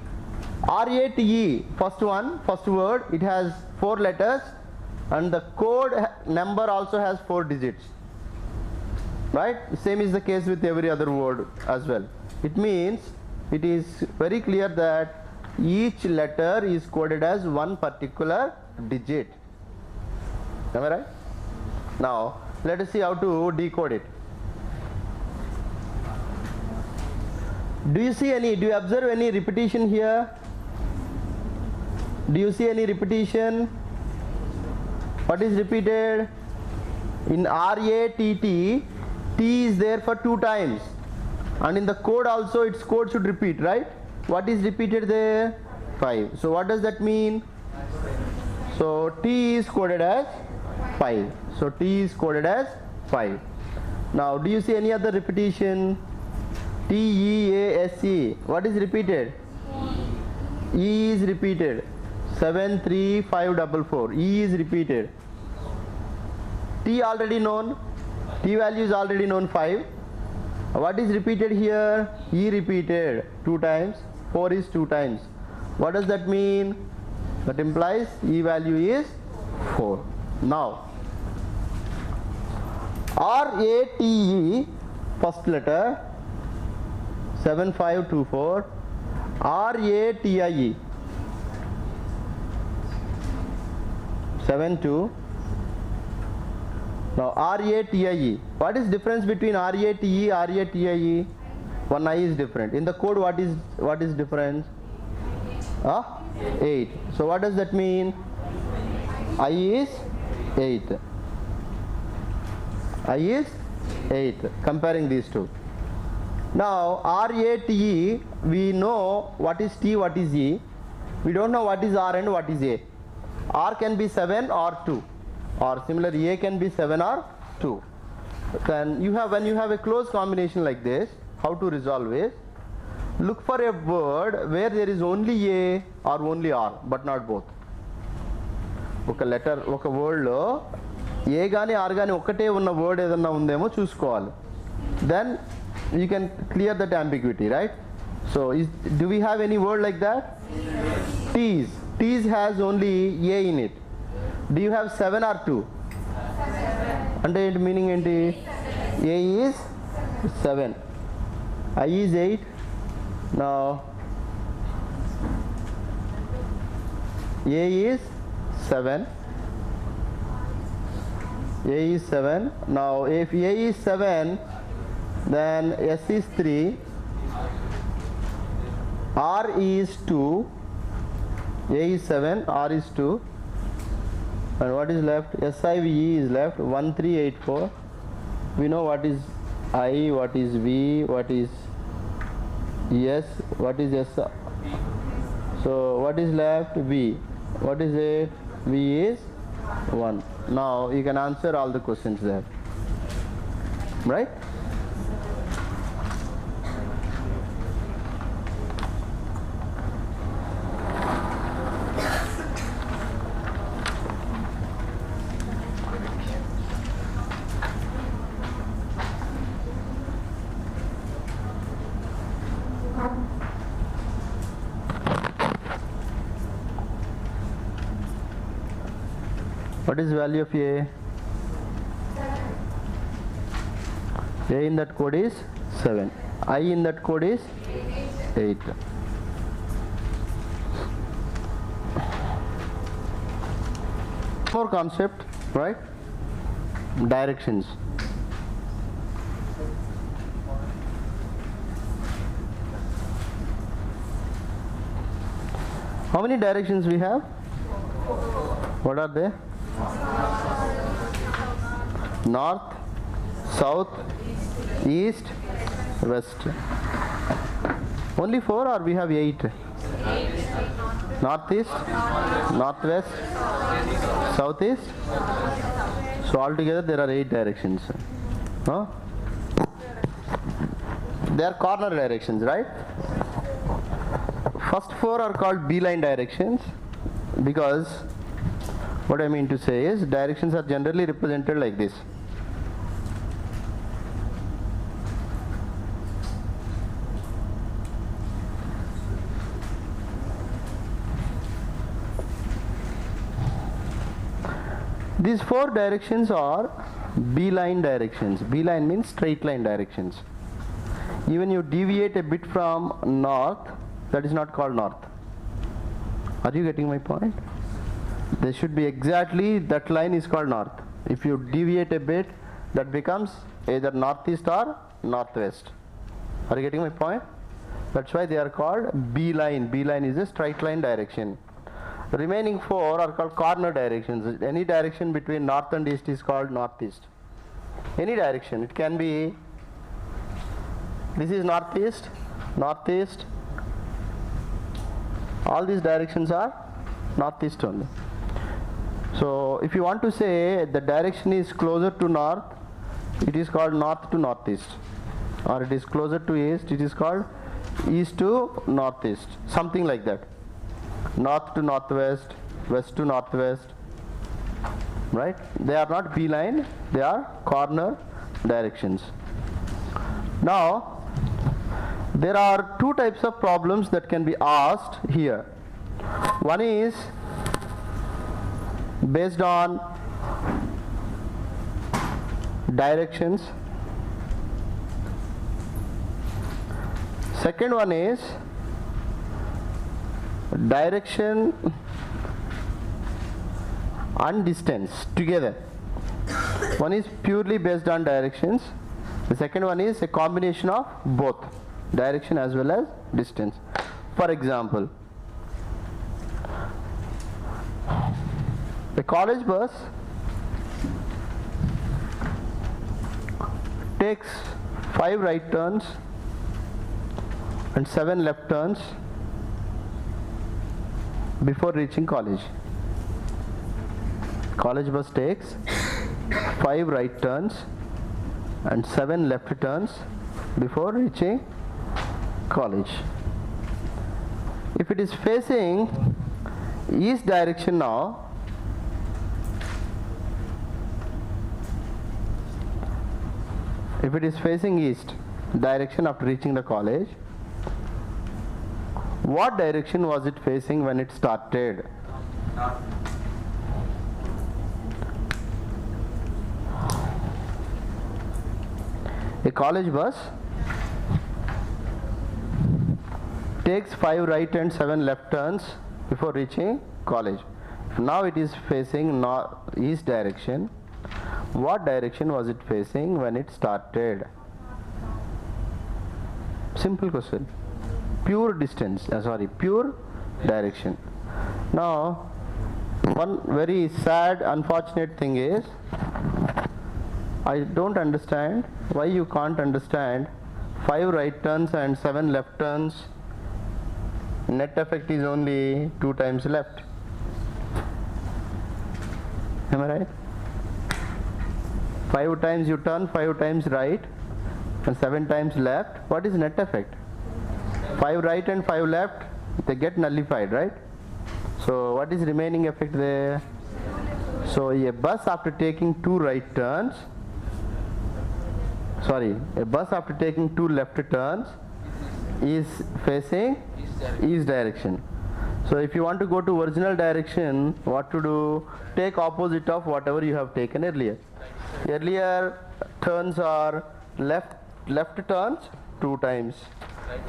RATE, first one, first word, it has 4 letters and the code number also has 4 digits, right? Same is the case with every other word as well. It means it is very clear that each letter is coded as one particular digit. Am I right? Now let us see how to decode it. Do you observe any repetition here? Do you see any repetition? What is repeated? In RATT, T is there for 2 times, and in the code also its code should repeat, right? What is repeated there? 5. So what does that mean? So T is coded as 5. So T is coded as 5. Now do you see any other repetition? TEASE. What is repeated? E is repeated. 73544. E is repeated. T already known. T value is already known 5. What is repeated here? E repeated 2 times. 4 is 2 times. What does that mean? That implies E value is 4. Now RATE, first letter 7524. RATIE 72. Now RATIE. What is difference between RATE, RATIE? One I is different. In the code, what is difference? 8. So what does that mean? I is 8. I is 8. Comparing these two. Now RATE, we know what is T, what is E. We don't know what is R and what is A. R can be 7 or 2, or similarly A can be 7 or 2. Then when you have a close combination like this, how to resolve it? Look for a word where there is only A or only R, but not both. ఒక letter, ఒక వర్డ్లో ఏ కానీ are కానీ ఒక్కటే ఉన్న word ఏదన్నా ఉందేమో చూసుకోవాలి. Then you can clear that ambiguity, right? So do we have any word like that? Tease. Tease has only A in it. Do you have 7 or 2? అంటే ఏంటి మీనింగ్ ఏంటి? A is 7, I is 8. Now A is 7. A is 7. Now if A is 7, then S is 3, R is 2, A is 7, R is 2, and what is left? SIVE is left. 1384. We know what is I, what is V, what is S, what is S. So what is left? V. What is it? V is 1. Now you can answer all the questions there, right? What is value of A? A in that code is 7. I in that code is 8. More concept, right? Directions. How many directions we have? What are they? North, south, east, west. Only 4 or we have 8? Northeast, northwest, southeast. So altogether there are 8 directions. Huh? They are corner directions, right? First 4 are called beeline directions, because what I mean to say is directions are generally represented like this. These 4 directions are beeline directions. Beeline means straight line directions. Even you deviate a bit from north, that is not called north. Are you getting my point? There should be exactly that line is called north. If you deviate a bit, that becomes either northeast or northwest. Are you getting my point? That's why they are called beeline. Beeline is a straight line direction. The remaining 4 are called corner directions. Any direction between north and east is called northeast. any direction. It can be, this is northeast, northeast. All these directions are northeast only. So if you want to say the direction is closer to north, it is called north to northeast, or it is closer to east, it is called east to northeast, something like that. North to northwest, west to northwest, right? They are not beeline, they are corner directions. Now there are two types of problems that can be asked here. One is based on directions. Second one is direction and distance together. One is purely based on directions. The second one is a combination of both, direction as well as distance. For example, a college bus takes 5 right turns and 7 left turns before reaching college. College bus takes 5 right turns and 7 left turns before reaching college. If it is facing east direction now, if it is facing east direction after reaching the college, what direction was it facing when it started? A college bus takes 5 right and 7 left turns before reaching college. Now it is facing east direction. What direction was it facing when it started? Simple question. Pure distance, pure direction. Now, one very sad, unfortunate thing is, I don't understand why you can't understand 5 right turns and 7 left turns. Net effect is only 2 times left. Am I right? 5 times you turn, 5 times right and 7 times left. What is net effect? 5 right and 5 left, they get nullified, right? So what is remaining effect there? So a bus after taking 2 right turns, a bus after taking 2 left turns is facing east direction. So if you want to go to original direction, what to do? Take opposite of whatever you have taken earlier. Earlier turns are left turns 2 times.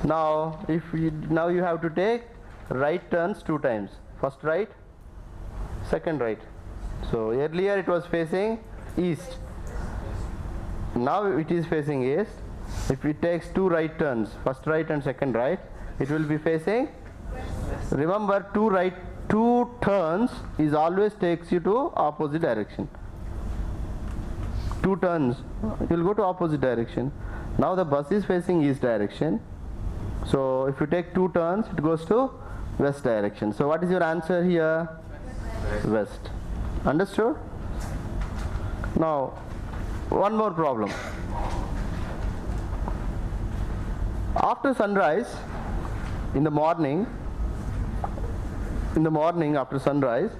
Now you have to take right turns 2 times. First right, second right. So earlier it was facing east. Now it is facing east. If it takes 2 right turns, first right and second right, it will be facing. Remember, 2 turns is always takes you to opposite direction. 2 turns, you will go to opposite direction. Now the bus is facing east direction. So if you take 2 turns, it goes to west direction. So what is your answer here? West. Understood? Now, one more problem. After sunrise, in the morning after sunrise,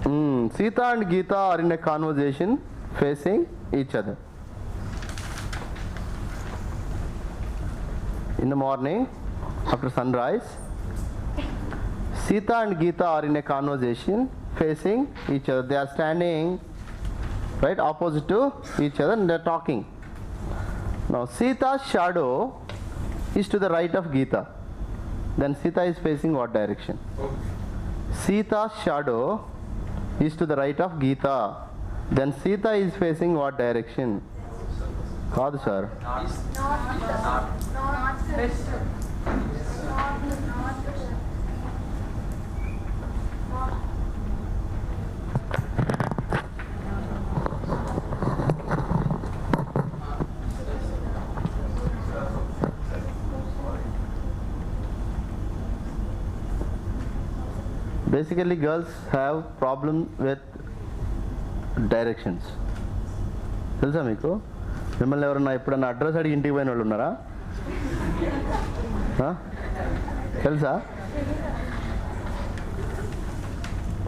Sita and Geeta are in a conversation facing each other. In the morning after sunrise, Sita and Geeta are in a conversation facing each other. They are standing right opposite to each other and they are talking. Now Sita's shadow is to the right of Geeta. Then Sita is facing what direction? Sita's shadow is to the right of Geeta. Then Sita is facing what direction? How, sir? Basically girls have problem with directions. తెలుసా మీకు? మిమ్మల్ని ఎవరన్నా ఎప్పుడన్నా address అడిగి ఇంటికి పోయిన వాళ్ళు ఉన్నారా? తెలుసా?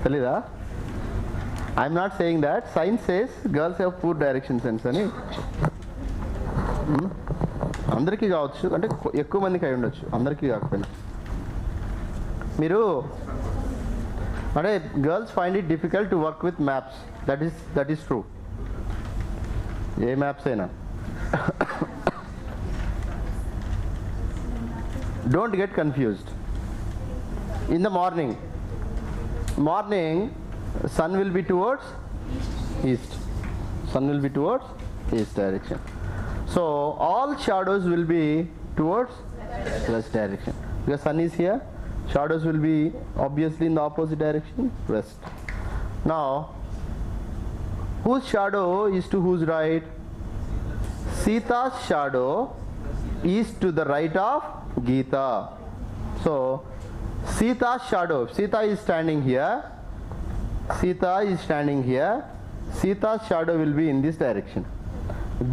తెలీదా? I'm not saying that. Science says girls have poor direction sense అని. అందరికీ కావచ్చు, అంటే ఎక్కువ మందికి అయి ఉండొచ్చు, అందరికీ కాకపోయినా. మీరు అంటే girls find it difficult to work with maps. That is true. ఏ మ్యాప్స్ అయినా. Don't get confused. In the morning sun will be towards east. Sun will be towards east direction. So all shadows will be towards west direction. Because sun is here, shadows will be obviously in the opposite direction, west. Now, whose shadow is to whose right? Sita's shadow is to the right of Geeta. So Sita's shadow, Sita is standing here. Sita's shadow will be in this direction.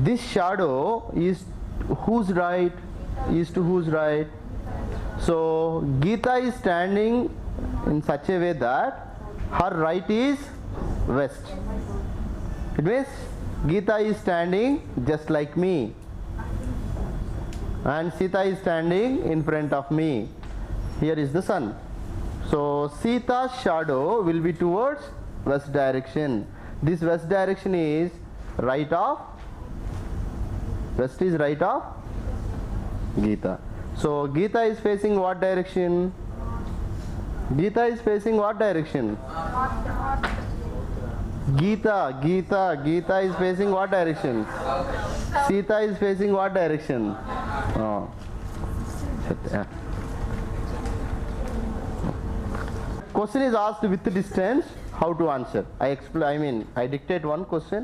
This shadow is whose right? Is to whose right? So Geeta is standing in such a way that her right is west. It means Geeta is standing just like me, and Sita is standing in front of me. Here is the sun. So Sita's shadow will be towards west direction. This west direction is right of, west is right of Geeta. So Geeta is facing what direction? Geeta is facing what direction? Geeta is facing what direction? Sita is facing what direction? Oh. Question is asked with distance, how to answer? I dictate one question.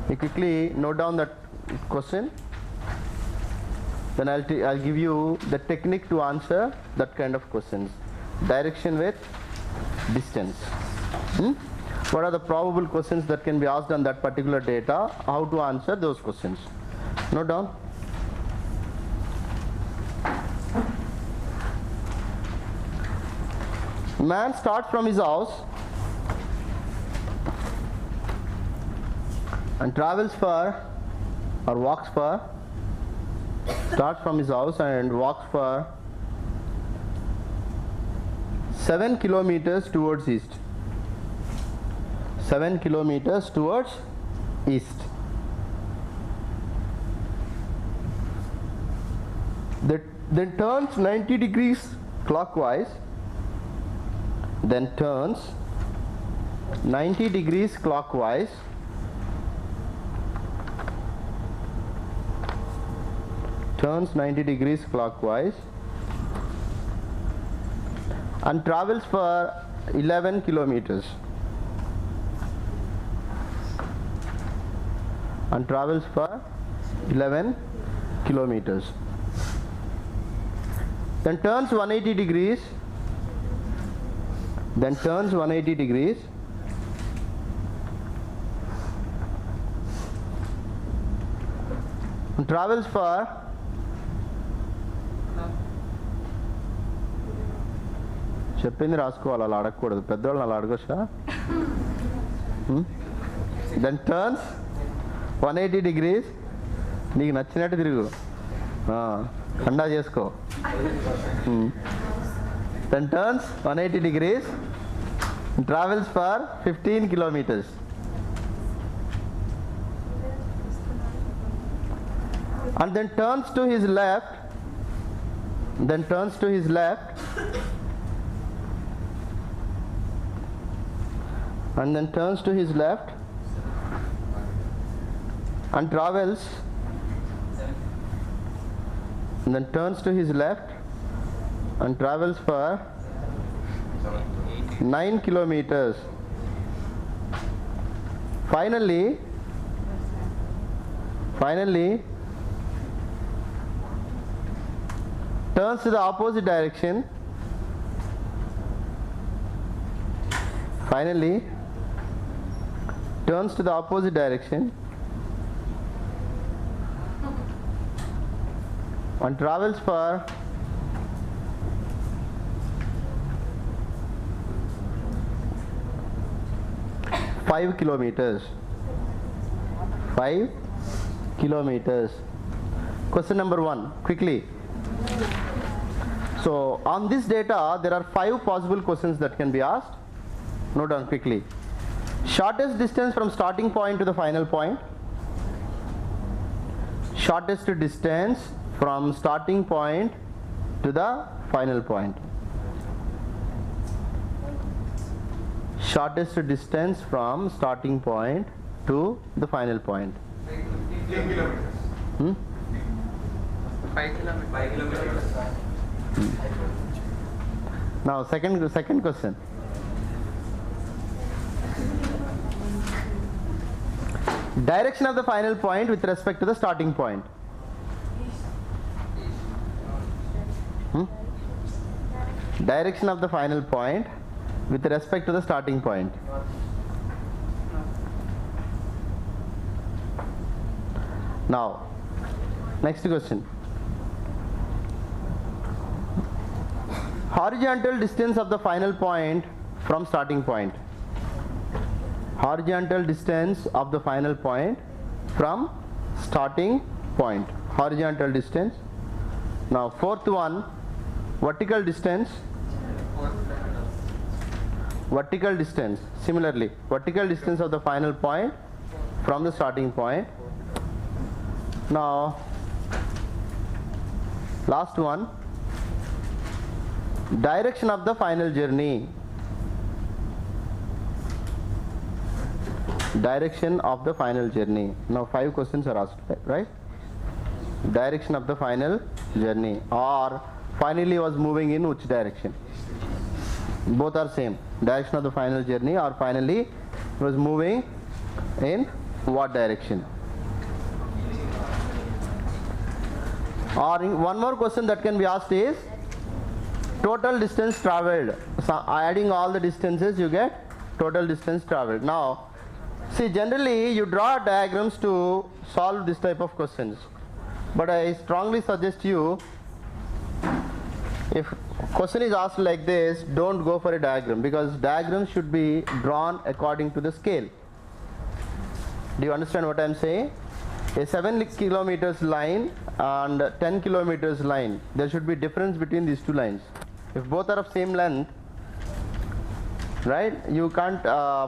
You quickly note down that question. Then I'll give you the technique to answer that kind of questions. Direction with distance. What are the probable questions that can be asked on that particular data? How to answer those questions? Note down. Man starts from his house and travels for, or walks for, starts from his house and walks for 7 kilometers towards east. 7 kilometers towards east. Then turns 90 degrees clockwise. Then turns 90 degrees clockwise. Turns 90 degrees clockwise and travels for 11 kilometers. And travels for 11 kilometers. Then turns 180 degrees. Then turns 180 degrees and travels for చెప్పింది రాసుకోవాలి, అలా అడగకూడదు, పెద్దవాళ్ళని అలా అడగొచ్చా? Then turns 180 degrees, నీకు నచ్చినట్టు తిరుగు, ఖండా చేసుకో. Then turns 180 degrees and travels for 15 kilometers. And then turns to his left. Then turns to his left. And then turns to his left and travels. And then turns to his left and travels for 9 kilometers. Finally turns to the opposite direction Finally turns to the opposite direction and travels for 5 kilometers. 5 kilometers. Question number 1, quickly. So on this data there are 5 possible questions that can be asked. Note down quickly. Shortest distance from starting point to the final point. Shortest distance from starting point to the final point. Shortest distance from starting point to the final point. 15 kilometers. 5 kilometers. 5 kilometers. Now second question. Direction of the final point with respect to the starting point. Direction of the final point with respect to the starting point. Now, next question. Horizontal distance of the final point from starting point. Horizontal distance of the final point from starting point. Horizontal distance. Now fourth one, vertical distance. Vertical distance. Similarly, vertical distance of the final point from the starting point. Now last one, direction of the final journey. Direction of the final journey. Now 5 questions are asked, right? Direction of the final journey, or finally was moving in which direction? Both are same. Direction of the final journey, or finally was moving in what direction? Or one more question that can be asked is total distance traveled. So adding all the distances you get total distance traveled. Now see, generally you draw diagrams to solve this type of questions, but I strongly suggest you, if question is asked like this, don't go for a diagram, because diagrams should be drawn according to the scale. Do you understand what I am saying? A 7 kilometers line and 10 kilometers line, there should be difference between these two lines. If both are of same length, right, you can't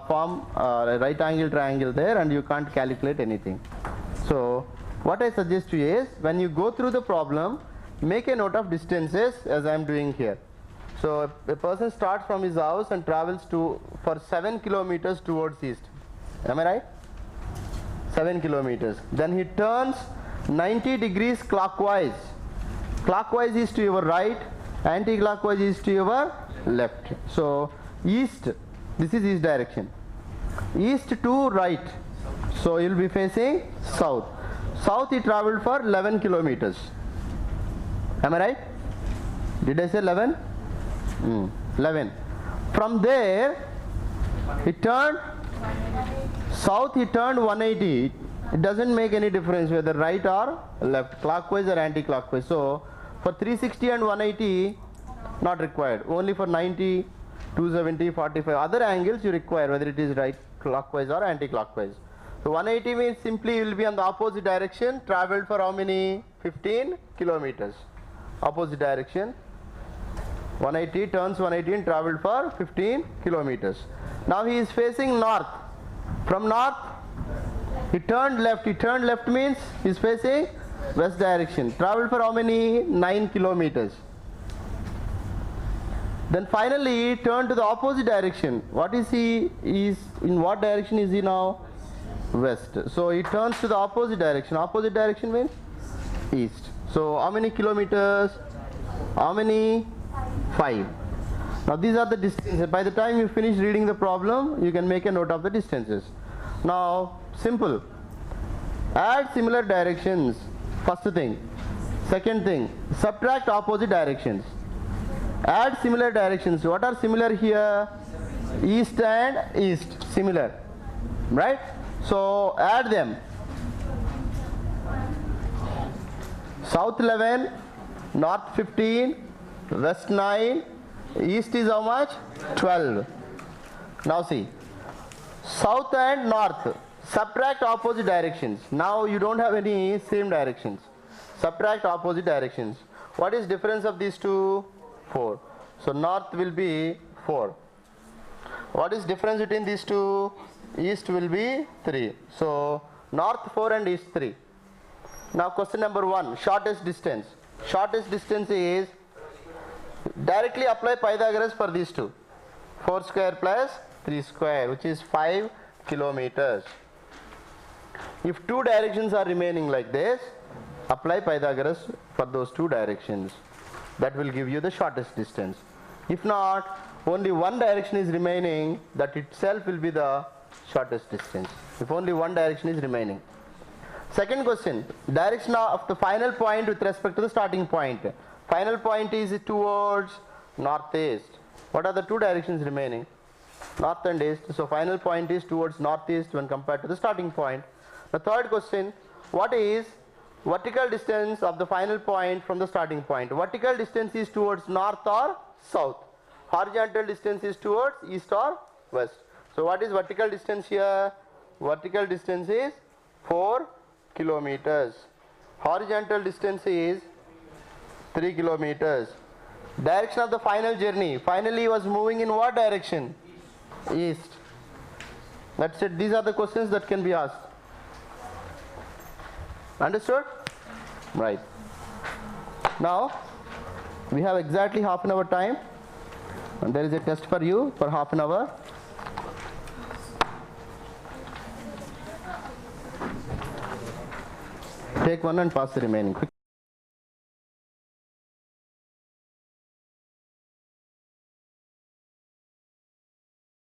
form a right angle triangle there, and you can't calculate anything. So what I suggest to you is, when you go through the problem, make a note of distances as I am doing here. So a person starts from his house and travels for 7 kilometers towards east. Am I right? 7 kilometers. Then he turns 90 degrees clockwise. Clockwise is to your right, anti-clockwise is to your left. So east, this is east direction. East to right. So you will be facing south. South he travelled for 11 kilometers. Am I right? Did I say 11? 11. From there he turned south, he turned 180. It doesn't make any difference whether right or left, clockwise or anti-clockwise. So for 360 and 180 not required. Only for 90, 270, 45 other angles you require, whether it is right clockwise or anti-clockwise. So 180 means simply you will be on the opposite direction, travelled for how many? 15 kilometers. Opposite direction. 180, turns 180 and travelled for 15 kilometers. Now he is facing north. From north he turned left. He turned left means he is facing west direction. Travelled for how many? 9 kilometers. Then finally he turned to the opposite direction. What is he? In what direction is he now? West. So he turns to the opposite direction. Opposite direction means east. So how many kilometers? How many? 5. Now these are the distances. By the time you finish reading the problem, you can make a note of the distances. Now simple. Add similar directions. First thing. Second thing, subtract opposite directions. Add similar directions. What are similar here? East and east, similar, right? So add them. South 11, north 15, west 9, east is how much? 12. Now see, south and north, subtract opposite directions. Now you don't have any same directions. Subtract opposite directions. What is difference of these two? 4. So north will be 4. What is difference between these two? East will be 3. So north 4 and east 3. Now question number 1, shortest distance. Shortest distance is, directly apply Pythagoras for these two. 4 square plus 3 square, which is 5 kilometers. If two directions are remaining like this, apply Pythagoras for those two directions. That will give you the shortest distance. If not, only one direction is remaining, that itself will be the shortest distance. If only one direction is remaining. Second question, direction of the final point with respect to the starting point. Final point is towards northeast. What are the two directions remaining? North and east. So final point is towards northeast when compared to the starting point. The third question, what is vertical distance of the final point from the starting point? Vertical distance is towards north or south. Horizontal distance is towards east or west. So what is vertical distance here? Vertical distance is 4 kilometers. Horizontal distance is 3 kilometers. Direction of the final journey. Finally he was moving in what direction? East. That's it. These are the questions that can be asked. Understood? Right. Now we have exactly half an hour time, and there is a test for you for half an hour. Take one and pass the remaining.